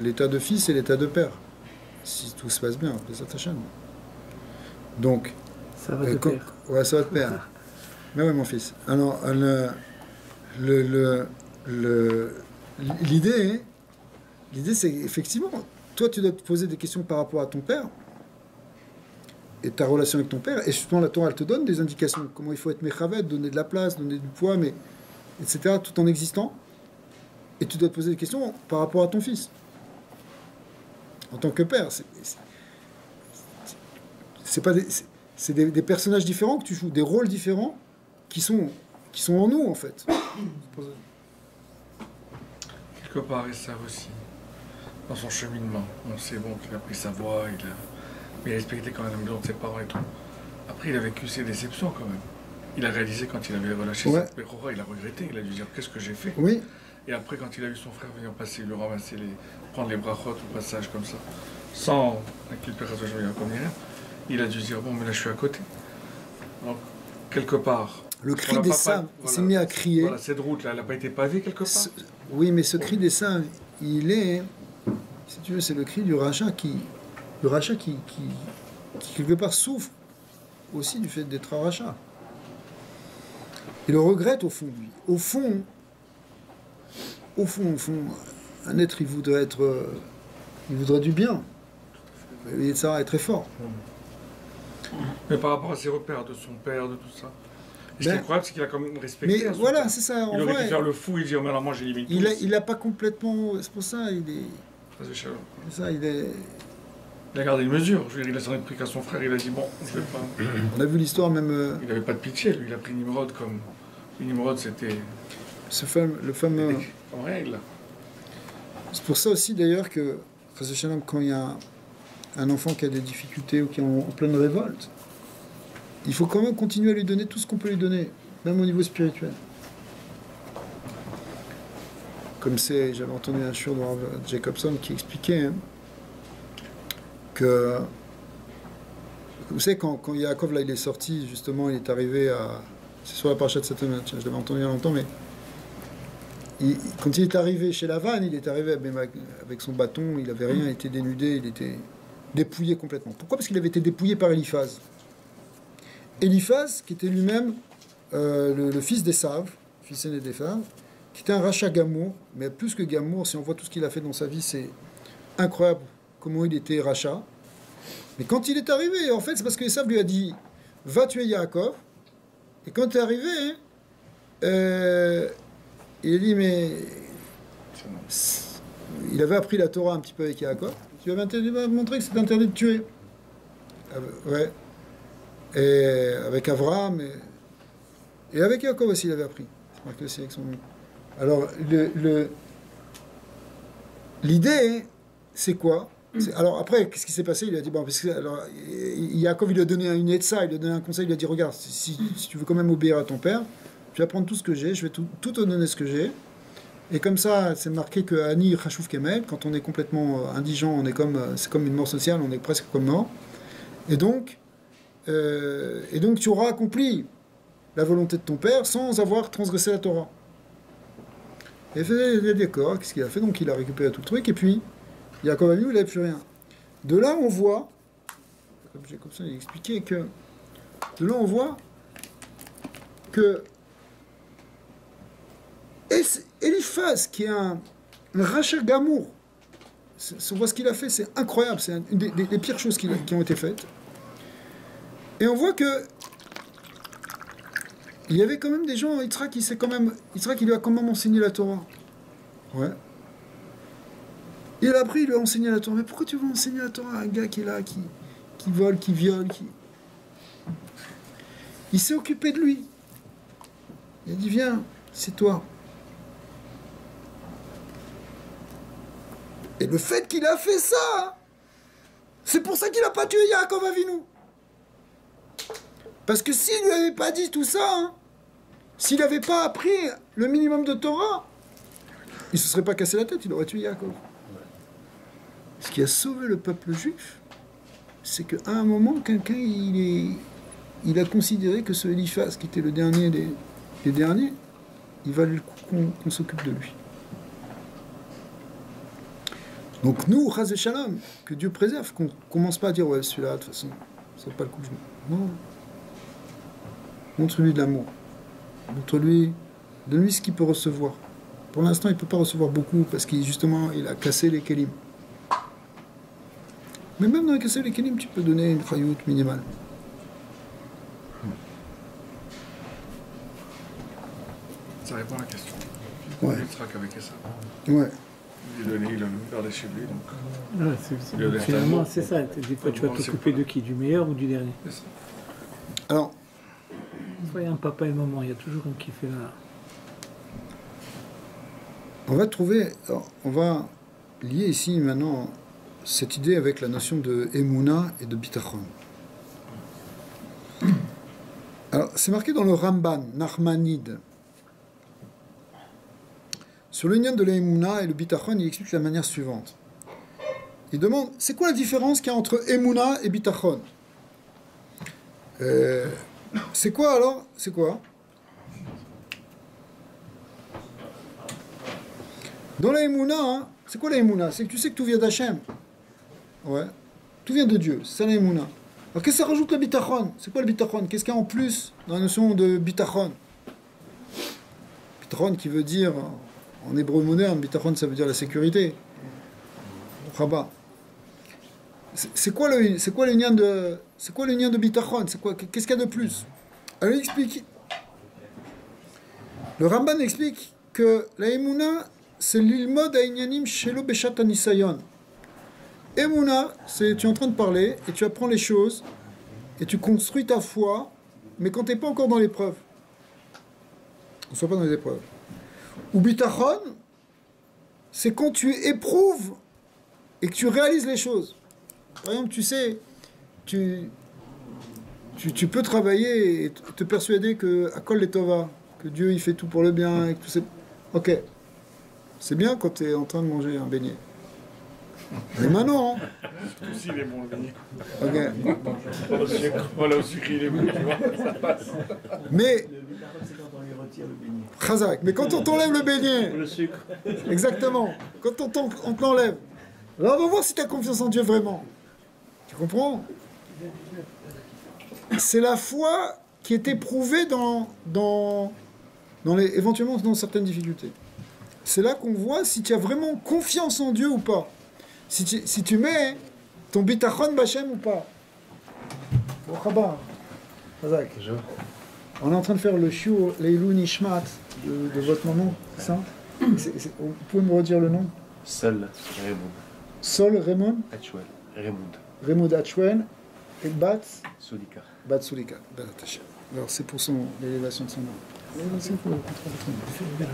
l'état de fils et l'état de père. Si tout se passe bien, ça t'achète. Donc...
Ça va de père.
Ouais, ça va de père. Mais oui, mon fils. Alors, l'idée, c'est effectivement, toi, tu dois te poser des questions par rapport à ton père et ta relation avec ton père. Et justement, la Torah, elle te donne des indications. Comment il faut être mechavet, donner de la place, donner du poids, etc., tout en existant. Et tu dois te poser des questions par rapport à ton fils. En tant que père, c'est des personnages différents que tu joues, des rôles différents qui sont en nous, en fait.
Quelque part, ils savent aussi, dans son cheminement. On sait bon qu'il a pris sa voie, mais il a respecté quand même le nom de ses parents et tout. Après, il a vécu ses déceptions quand même. Il a réalisé quand il avait relâché sa Bechora, il a regretté, il a dû dire qu'est-ce que j'ai fait.
Oui.
Et après, quand il a vu son frère venir passer, le ramasser, prendre les brachot au passage comme ça, sans inculper comme rien, il a dû dire bon, mais là je suis à côté. Donc, quelque part.
Le cri des sables, il s'est mis à crier.
Voilà, cette route-là, elle n'a pas été pavée quelque part.
Oui, mais ce cri des saints, il est, si tu veux, c'est le cri du rachat qui quelque part souffre aussi du fait d'être un rachat. Il le regrette au fond de lui. Au fond, un être, il voudrait du bien. Et ça est très fort.
Mais par rapport à ses repères, de son père, de tout ça. Et ce qui est incroyable, c'est qu'il a quand même respecté.
Mais voilà, c'est ça.
Il aurait pu faire le fou et dire, mais alors moi j'ai limité.
Il n'a pas complètement. C'est pour ça, il est.
C'est
ça, il est.
Il a gardé une mesure. Je veux dire, il a s'en est pris qu'à son frère, il a dit, bon, je vais pas.
On a vu l'histoire même.
Il n'avait pas de pitié, lui, il a pris Nimrod comme. Nimrod, c'était.
Le fameux.
En règle.
C'est pour ça aussi d'ailleurs que, quand il y a un enfant qui a des difficultés ou qui est en pleine révolte, il faut quand même continuer à lui donner tout ce qu'on peut lui donner, même au niveau spirituel. Comme j'avais entendu un shiur de Jacobson qui expliquait que, vous savez, quand Yaakov là il est sorti, justement, il est arrivé à, c'est sur la parasha de cette semaine, je l'avais entendu il y a longtemps, mais quand il est arrivé chez Lavan, il est arrivé avec son bâton, il n'avait rien, il était dénudé, il était dépouillé complètement. Pourquoi? Parce qu'il avait été dépouillé par Eliphaz. Eliphaz, qui était lui-même le fils d'Esav, fils aîné d'Esav, qui était un rachat Gamour, mais plus que Gamour, si on voit tout ce qu'il a fait dans sa vie, c'est incroyable comment il était rachat. Mais quand il est arrivé, en fait, c'est parce que Esav lui a dit « Va tuer Yaakov », et quand il est arrivé, il a dit, mais il avait appris la Torah un petit peu avec Yaakov. Tu avais montré que c'était interdit de tuer. Ouais. Et avec Avraham et avec Yaakov aussi, il avait appris. C'est marqué aussi avec son nom. Alors, l'idée, c'est quoi? Alors après, qu'est-ce qui s'est passé? Il a dit, bon, parce que, alors, Yaakov, il lui a donné une etza, il lui a donné un conseil, il lui a dit, regarde, si tu veux quand même obéir à ton père, je vais prendre tout ce que j'ai, je vais tout te donner ce que j'ai. Et comme ça, c'est marqué que Ani Chachouf Kemel, quand on est complètement indigent, c'est comme une mort sociale, on est presque comme mort. Et donc tu auras accompli la volonté de ton père sans avoir transgressé la Torah. Et il est d'accord, qu'est-ce qu'il a fait? Donc il a récupéré tout le truc, et puis Yaakov Avinu, il n'avait plus rien. De là, on voit, comme Jacobson il expliqué, que Eliphaz, qui est un rachat Gamour, on voit ce qu'il a fait, c'est incroyable, c'est une des pires choses qui ont été faites. Et on voit que il y avait quand même des gens, Yitzhak, il lui a quand même enseigné la Torah. Ouais. Il a appris, il lui a enseigné la Torah. Mais pourquoi tu veux enseigner la Torah à un gars qui est là, qui vole, qui viole, Il s'est occupé de lui. Il a dit, viens, c'est toi. Et le fait qu'il a fait ça, c'est pour ça qu'il n'a pas tué Yaakov Avinu. Parce que s'il lui avait pas dit tout ça, s'il n'avait pas appris le minimum de Torah, il se serait pas cassé la tête, il aurait tué Yaakov. Ce qui a sauvé le peuple juif, c'est qu'à un moment, quelqu'un, il a considéré que ce Eliphaz, qui était le dernier des derniers, il valait le coup qu'on s'occupe de lui. Donc nous, Chaz Shalom, que Dieu préserve, qu'on commence pas à dire, ouais, celui-là, de toute façon, c'est pas le coup que je... Non. Montre-lui de l'amour. Montre-lui, donne-lui ce qu'il peut recevoir. Pour l'instant, il ne peut pas recevoir beaucoup, parce qu'il a cassé les kelim. Mais même dans les casser les kelim, tu peux donner une chayout minimale.
Ça répond à la question.
Ouais.
Il traque avec ça.
Ouais.
Il a gardé chez lui. Donc...
Ouais, finalement, c'est ça. Des fois, tu vas t'occuper de qui? Du meilleur ou du dernier?
C'est ça.
Alors.
Il y a un papa et une maman, il y a toujours un qui fait là.
On va lier ici maintenant cette idée avec la notion de Emouna et de Bitachon. Alors, c'est marqué dans le Ramban, Nachmanide. Sur l'union de l'Emouna et le Bitachon, il explique de la manière suivante. Il demande, c'est quoi la différence qu'il y a entre Emouna et Bitachon? C'est quoi alors? C'est quoi? Dans la Emouna, hein, c'est quoi la Emouna? C'est que tu sais que tout vient d'Hachem. Ouais. Tout vient de Dieu. C'est ça la Emouna. Alors qu'est-ce que ça rajoute le bitachon? C'est quoi le bitachon? Qu'est-ce qu'il y a en plus dans la notion de bitachon? Bitachon qui veut dire, en hébreu moderne, bitachon ça veut dire la sécurité. Rabat. C'est quoi le lien de bitachon? Qu'est-ce qu'il y a de plus? Alors il explique. Le Ramban explique que la Emouna, c'est l'ilmod ha'inyanim shelo beshat hanisayon. Emouna, c'est tu es en train de parler et tu apprends les choses et tu construis ta foi, mais quand tu n'es pas encore dans l'épreuve. On ne soit pas dans les épreuves. Ou bitachon, c'est quand tu éprouves et que tu réalises les choses. Par exemple, tu sais, tu peux travailler et te persuader que Akol Letova, que Dieu il fait tout pour le bien et que tout c'est. Ok. C'est bien quand tu es en train de manger un beignet. Mais maintenant, hein.
Aussi, il est bon le beignet.
Ok.
Au sucre. Voilà, au sucre, il est bon, tu vois, ça passe.
Mais.
Le bitachon, c'est quand on lui retire le beignet.
Khazak. Mais quand on t'enlève le beignet.
Le sucre.
Exactement. Quand on te l'enlève. Là, on va voir si tu as confiance en Dieu vraiment. Tu comprends? C'est la foi qui est éprouvée éventuellement dans certaines difficultés. C'est là qu'on voit si tu as vraiment confiance en Dieu ou pas. Si tu mets ton bitachon b'Hashem ou pas. Khazak. On est en train de faire le shiur Leilou Nishmat de votre maman, c'est ça? Vous pouvez me redire le nom?
Sol Raymond.
Sol Raymond?
Hatchwell. Raymond.
Raymond Hatchwell et Bat
Solika.
Bat Sulika. Alors c'est pour l'élévation de son nom. C'est pour le contrôle de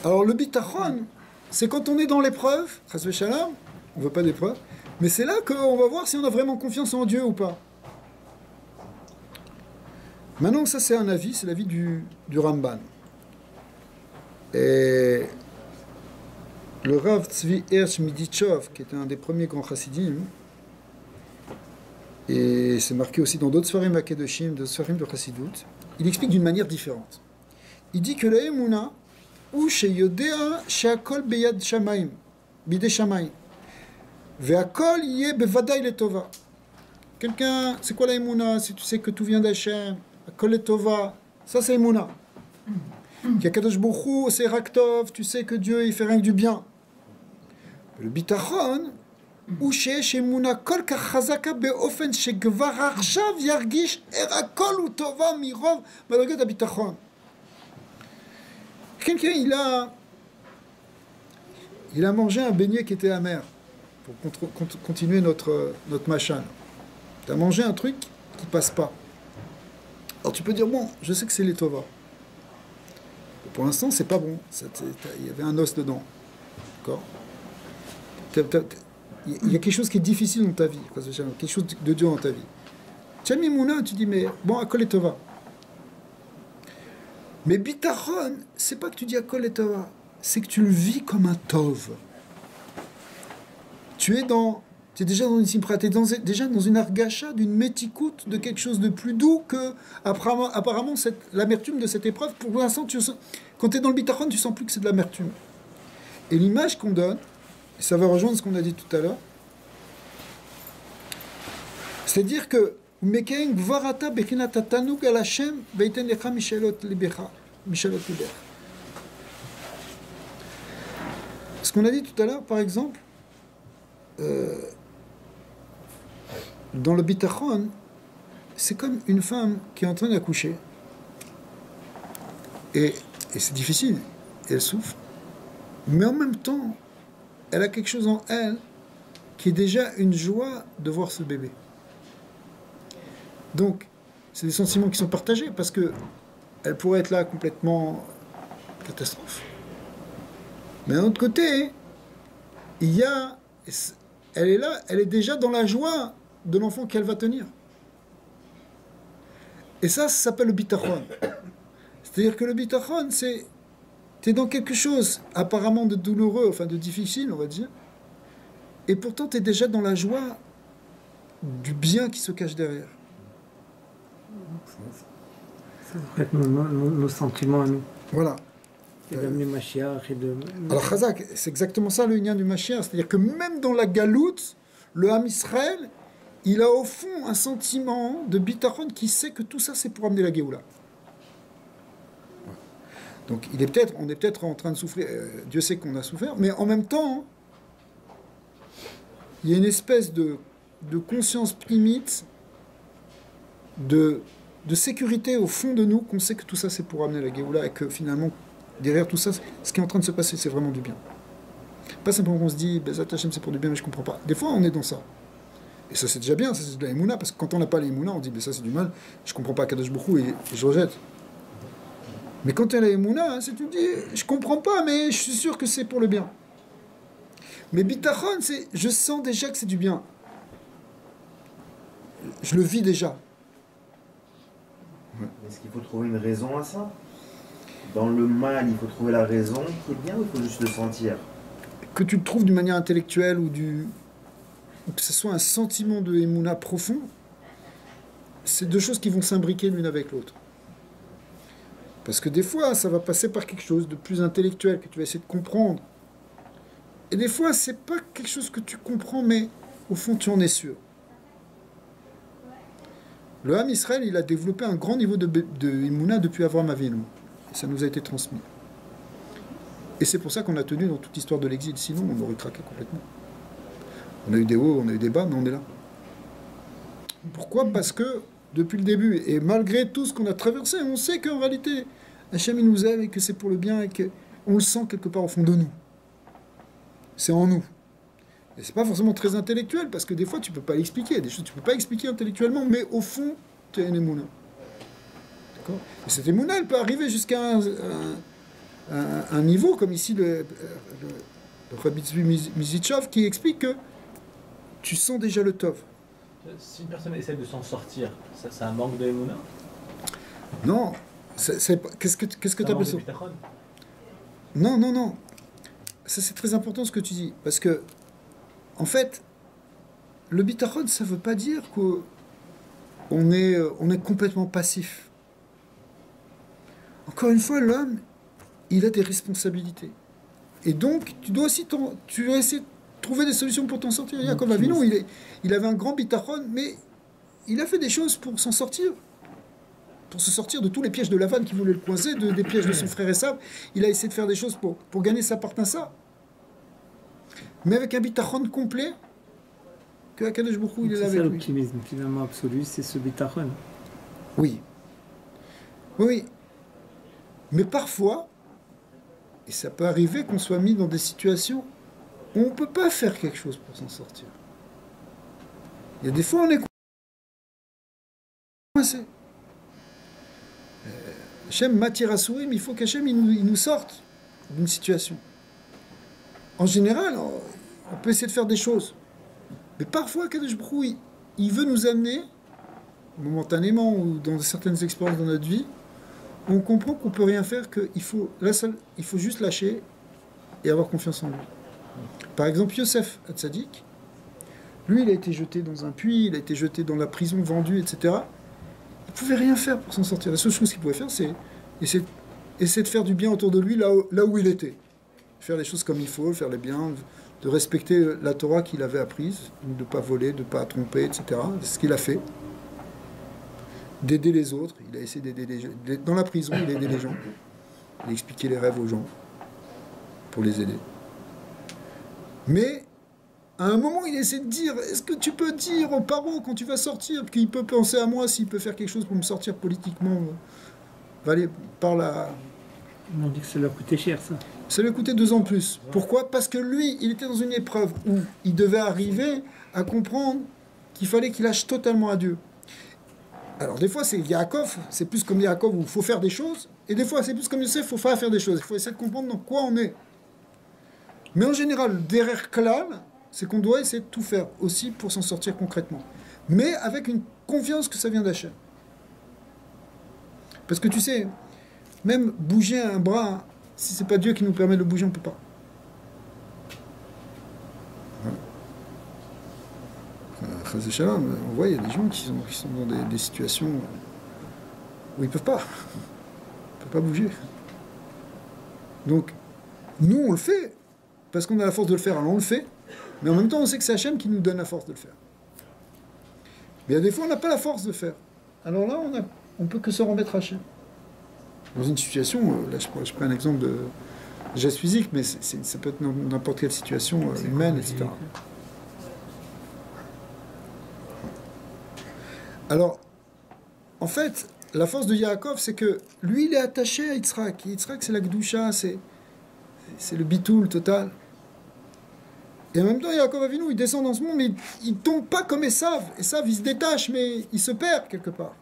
Alors le bitachon, c'est quand on est dans l'épreuve, chas v'shalom, on ne veut pas d'épreuve, mais c'est là qu'on va voir si on a vraiment confiance en Dieu ou pas. Maintenant, ça c'est un avis, c'est l'avis du Ramban. Et le Rav Tzvi Hersh Midichov, qui était un des premiers grands chassidim, et c'est marqué aussi dans d'autres Sfarim Akedoshim, d'autres Sfarim de Chassidut, il explique d'une manière différente. Il dit que la Emouna, ou sheyodea she'akol beyad shamayim, bidei shamayim, ve'akol yeh bevadai letova. Quelqu'un, c'est quoi la Emouna? Si tu sais que tout vient d'Hachem, akol letova, ça c'est Emouna. Qu'Akadosh Baruch Hu, c'est Raktov, tu sais que Dieu il fait rien que du bien. Le bitachon, ou שיש אמונה כל כך חזקה באופן שכבר עכשיו ירגיש איך הכל הוא טובה מרוב מדרגת הביטחון. Quelqu'un, il a mangé un beignet qui était amer, pour continuer notre machin. Tu as mangé un truc qui passe pas. Alors tu peux dire, bon, je sais que c'est les tova. Pour l'instant, c'est pas bon. Il y avait un os dedans. D'accord? Il y a quelque chose qui est difficile dans ta vie, quelque chose de dur dans ta vie. Tu as mis mouna, tu dis, mais bon, akol et tova. Mais bitachon, c'est pas que tu dis akol et tova, c'est que tu le vis comme un tov. Tu es déjà dans une simpra, tu es déjà dans une argacha, d'une métikoute, de quelque chose de plus doux que, apparemment, l'amertume de cette épreuve. Pour l'instant, quand tu es dans le bitachon, tu sens plus que c'est de l'amertume. Et l'image qu'on donne, et ça va rejoindre ce qu'on a dit tout à l'heure, c'est-à-dire que ce qu'on a dit tout à l'heure, par exemple, dans le bitachon, c'est comme une femme qui est en train d'accoucher. Et c'est difficile, et elle souffre. Mais en même temps, elle a quelque chose en elle qui est déjà une joie de voir ce bébé. Donc, c'est des sentiments qui sont partagés parce que elle pourrait être là complètement catastrophe. Mais d'un autre côté, elle est là, elle est déjà dans la joie de l'enfant qu'elle va tenir. Et ça s'appelle le bitachon. C'est-à-dire que le bitachon, t'es dans quelque chose apparemment de douloureux, enfin de difficile, on va dire, et pourtant t'es déjà dans la joie du bien qui se cache derrière.
Ça devrait être nos sentiments à nous.
Voilà.
Et d'amener Mashiach et de...
Alors, Chazak, c'est exactement ça le lien du Mashiach. C'est-à-dire que même dans la galoute, le Ham Israël, il a au fond un sentiment de bitachon qui sait que tout ça, c'est pour amener la Géoula. Donc, on est peut-être en train de souffrir. Dieu sait qu'on a souffert, mais en même temps, il y a une espèce de conscience primite, de sécurité au fond de nous, qu'on sait que tout ça, c'est pour amener la Géoula et que finalement, derrière tout ça, ce qui est en train de se passer, c'est vraiment du bien. Pas simplement qu'on se dit, Bezat Hashem, c'est pour du bien, mais je comprends pas. Des fois, on est dans ça. Et ça, c'est déjà bien, ça, c'est de la Emouna, parce que quand on n'a pas la Emouna, on dit, ça, c'est du mal, je comprends pas Kadosh Baruch Hu et je rejette. Mais quand tu as la Emouna, c'est tu te dis, je comprends pas, mais je suis sûr que c'est pour le bien. Mais Bitachon, c'est, je sens déjà que c'est du bien. Je le vis déjà.
Est-ce qu'il faut trouver une raison à ça? Dans le mal, il faut trouver la raison qui est bien ou il faut juste le sentir?
Que tu le trouves d'une manière intellectuelle ou que ce soit un sentiment de Emouna profond, c'est deux choses qui vont s'imbriquer l'une avec l'autre. Parce que des fois, ça va passer par quelque chose de plus intellectuel que tu vas essayer de comprendre. Et des fois, c'est pas quelque chose que tu comprends, mais au fond, tu en es sûr. Le Ham Israël, il a développé un grand niveau de Emouna depuis Avraham Avinu. Et ça nous a été transmis. Et c'est pour ça qu'on a tenu dans toute l'histoire de l'exil. Sinon, on aurait craqué complètement. On a eu des hauts, on a eu des bas, mais on est là. Pourquoi? Parce que, depuis le début, et malgré tout ce qu'on a traversé, on sait qu'en réalité, Hachem, il nous aime et que c'est pour le bien et qu'on le sent quelque part au fond de nous. C'est en nous. Et c'est pas forcément très intellectuel, parce que des fois, tu peux pas l'expliquer. Des choses, tu peux pas expliquer intellectuellement, mais au fond, tu as une émouna. D'accord? Et cette émouna, elle peut arriver jusqu'à un niveau, comme ici le Rabbi Tzvi Mizichov, qui explique que tu sens déjà le tov.
Si une personne essaie de s'en sortir, c'est un manque de émouna?
Non. Qu'est-ce que tu appelles ça? Non. Ça, c'est très important ce que tu dis. Parce que, en fait, le bitachon, ça ne veut pas dire qu'on est complètement passif. Encore une fois, l'homme, il a des responsabilités. Et donc, tu dois essayer de trouver des solutions pour t'en sortir. Yaakov Avinu, il avait un grand bitachon, mais il a fait des choses pour s'en sortir. Pour se sortir de tous les pièges de Lavan qui voulaient le coincer, des pièges de son frère Esav. Il a essayé de faire des choses pour gagner sa part ça. Mais avec un bitachon complet, que Akadosh Baruch Hu, il est avec lui.
C'est l'optimisme finalement absolu, c'est ce bitachon.
Oui. Mais parfois, et ça peut arriver qu'on soit mis dans des situations où on ne peut pas faire quelque chose pour s'en sortir. Il y a des fois, on est coincé. Hachem m'attire à sourire, mais il faut qu'Hachem il nous sorte d'une situation. En général, on peut essayer de faire des choses. Mais parfois, Kadosh Baruch Hu, il veut nous amener, momentanément ou dans certaines expériences dans notre vie, on comprend qu'on ne peut rien faire, qu'il faut juste lâcher et avoir confiance en lui. Par exemple, Yosef Hatzadik, lui, il a été jeté dans un puits, il a été jeté dans la prison, vendu, etc. Il ne pouvait rien faire pour s'en sortir. La seule chose qu'il pouvait faire, c'est essayer de faire du bien autour de lui, là où il était. Faire les choses comme il faut, faire les biens, de respecter la Torah qu'il avait apprise, de ne pas voler, de ne pas tromper, etc. C'est ce qu'il a fait. D'aider les autres. Il a essayé d'aider les gens. Dans la prison, il a aidé les gens. Il a expliqué les rêves aux gens pour les aider. Mais, à un moment, il essaie de dire, est-ce que tu peux dire au paro quand tu vas sortir, qu'il peut penser à moi, s'il peut faire quelque chose pour me sortir politiquement, va aller par là.
On dit que ça lui a coûté cher, ça.
Ça lui a coûté 2 ans de plus. Pourquoi? Parce que lui, il était dans une épreuve où il devait arriver à comprendre qu'il fallait qu'il lâche totalement à Dieu. Alors, des fois, c'est Yaakov, c'est plus comme Yaakov où il faut faire des choses, et des fois, c'est plus comme Yosef, il faut pas faire des choses. Il faut essayer de comprendre dans quoi on est. Mais en général, derrière Klal, c'est qu'on doit essayer de tout faire aussi pour s'en sortir concrètement. Mais avec une confiance que ça vient d'Hachem. Parce que tu sais, même bouger un bras, si c'est pas Dieu qui nous permet de le bouger, on ne peut pas. On voit, il y a des gens qui sont dans des situations où ils ne peuvent pas. Ils ne peuvent pas bouger. Donc, nous, on le fait, parce qu'on a la force de le faire, alors on le fait, mais en même temps, on sait que c'est Hachem qui nous donne la force de le faire. Mais il y a des fois, on n'a pas la force de le faire. Alors là, on ne peut que se remettre à Hachem. Dans une situation, là, je prends un exemple de geste physique, mais ça peut être n'importe quelle situation humaine, etc. Alors, en fait, la force de Yaakov, c'est que lui, il est attaché à Yitzhak. Yitzhak, c'est la Gdusha, c'est le bitoul total. Et en même temps, Yaakov Avinu, il descend dans ce monde, mais il ne tombe pas comme Esav. Esav, il se détache, mais il se perd quelque part.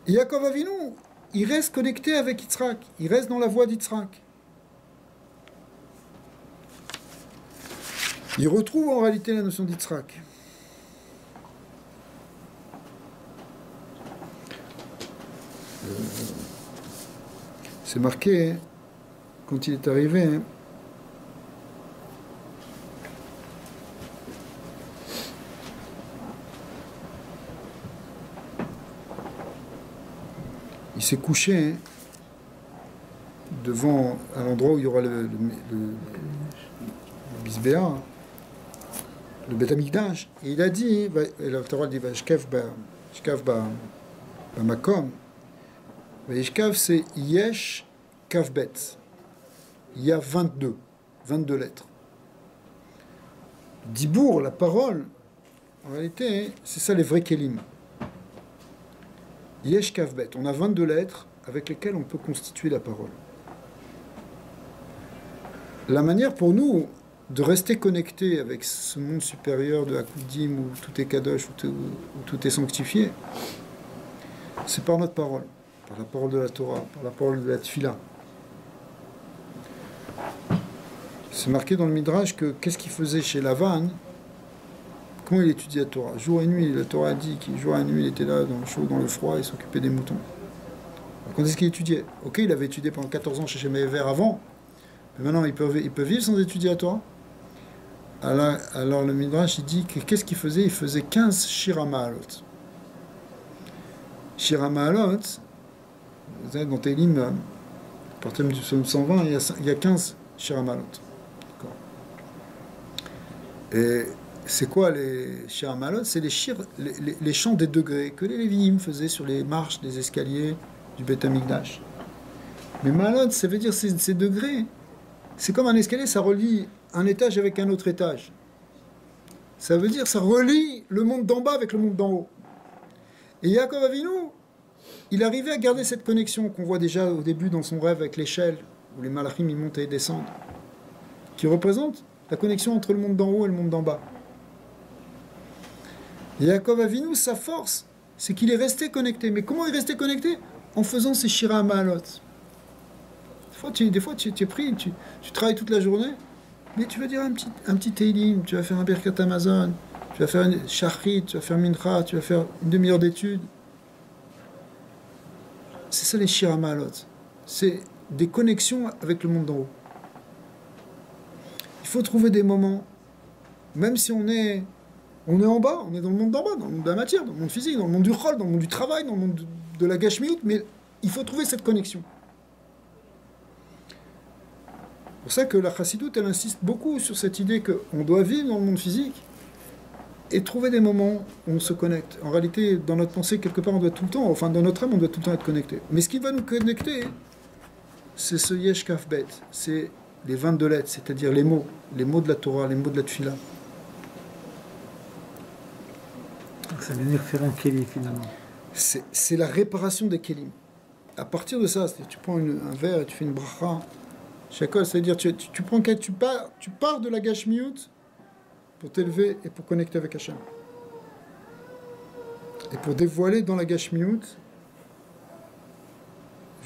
Et Yaakov Avinu, il reste connecté avec Yitzhak. Il reste dans la voie d'Yitzhak. Il retrouve en réalité la notion d'Yitzhak. C'est marqué, quand il est arrivé, il s'est couché devant, à l'endroit où il y aura le Bisbéa, le Beth Amikdash, et il a dit, la Torah dit, Shkav Makom, Yeshkav, c'est Yesh Kavbet. Il y a 22 lettres. Dibour, la parole, en réalité, c'est ça les vrais kelim. Yesh Kavbet. On a 22 lettres avec lesquelles on peut constituer la parole. La manière pour nous de rester connectés avec ce monde supérieur de Hakudim où tout est Kadosh, où tout est sanctifié, c'est par notre parole. Par la parole de la Torah, par la parole de la Tfila. C'est marqué dans le Midrash que qu'est-ce qu'il faisait chez Lavan, comment il étudiait la Torah. Jour et nuit, la Torah dit qu'il jour et nuit, il était là dans le chaud, dans le froid, il s'occupait des moutons. Alors, quand est-ce qu'il étudiait? Ok, il avait étudié pendant 14 ans chez Shemever avant, mais maintenant il peut vivre sans étudier la Torah. Alors le Midrash, il dit que qu'est-ce qu'il faisait? Il faisait 15 Shira Ma'alot. Shira Ma'alot, dans Télim, par thème du psaume 120, il y a 15 Shira Ma'alot. Et c'est quoi les Shira Ma'alot? C'est les chants des degrés que les Lévi'im faisaient sur les marches des escaliers du Beth Amikdash. Mais Ma'alot, ça veut dire ces degrés. C'est comme un escalier, ça relie un étage avec un autre étage. Ça veut dire ça relie le monde d'en bas avec le monde d'en haut. Et Yaakov Avinu, il arrivait à garder cette connexion qu'on voit déjà au début dans son rêve avec l'échelle, où les malachim ils montent et descendent, qui représente la connexion entre le monde d'en haut et le monde d'en bas. Et Yaakov Avinu, sa force, c'est qu'il est resté connecté. Mais comment il est resté connecté? En faisant ses Shira Ma'alot. Des fois, tu es pris, tu travailles toute la journée, mais tu vas dire un petit Teilim, tu vas faire un Birkat Amazon, tu vas faire une Shachrit, tu vas faire Mincha, tu vas faire une demi-heure d'études. C'est ça les Shira Ma'alot. C'est des connexions avec le monde d'en haut. Il faut trouver des moments, même si on est en bas, on est dans le monde d'en bas, dans le monde de la matière, dans le monde physique, dans le monde du chol, dans le monde du travail, dans le monde de la gashmiut, mais il faut trouver cette connexion. C'est pour ça que la chassidoute, elle insiste beaucoup sur cette idée qu'on doit vivre dans le monde physique et trouver des moments où on se connecte. En réalité, dans notre pensée, quelque part, on doit tout le temps, enfin dans notre âme, on doit tout le temps être connecté. Mais ce qui va nous connecter, c'est ce Yesh Kafbet, c'est les 22 lettres, c'est-à-dire les mots de la Torah, les mots de la Tfila.
Donc ça veut dire faire un kéli finalement.
C'est la réparation des kélim. À partir de ça, tu prends un verre et tu fais une bracha, Shakol, c'est-à-dire tu pars de la gashmiut pour t'élever et pour connecter avec Hachem. Et pour dévoiler dans la gashmiut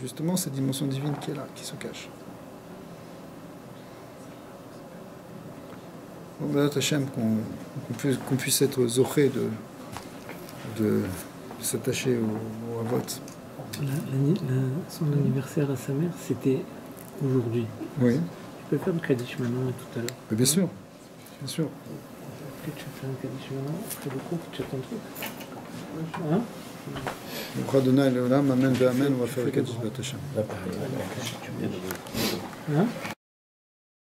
justement cette dimension divine qui est là, qui se cache. Bon, Hachem, qu'on puisse être zoré de s'attacher au Havot.
Son anniversaire à sa mère, c'était aujourd'hui.
Oui.
Tu peux faire le Kaddish maintenant tout à l'heure.
Mais bien sûr. Bien sûr.
Est-ce que tu fais un Kaddish maintenant après le cours, tu as ton truc hein?
Donc, Adonai Leolam, Amen, Amen, on va faire le Kaddish Bat Hashem.
Hein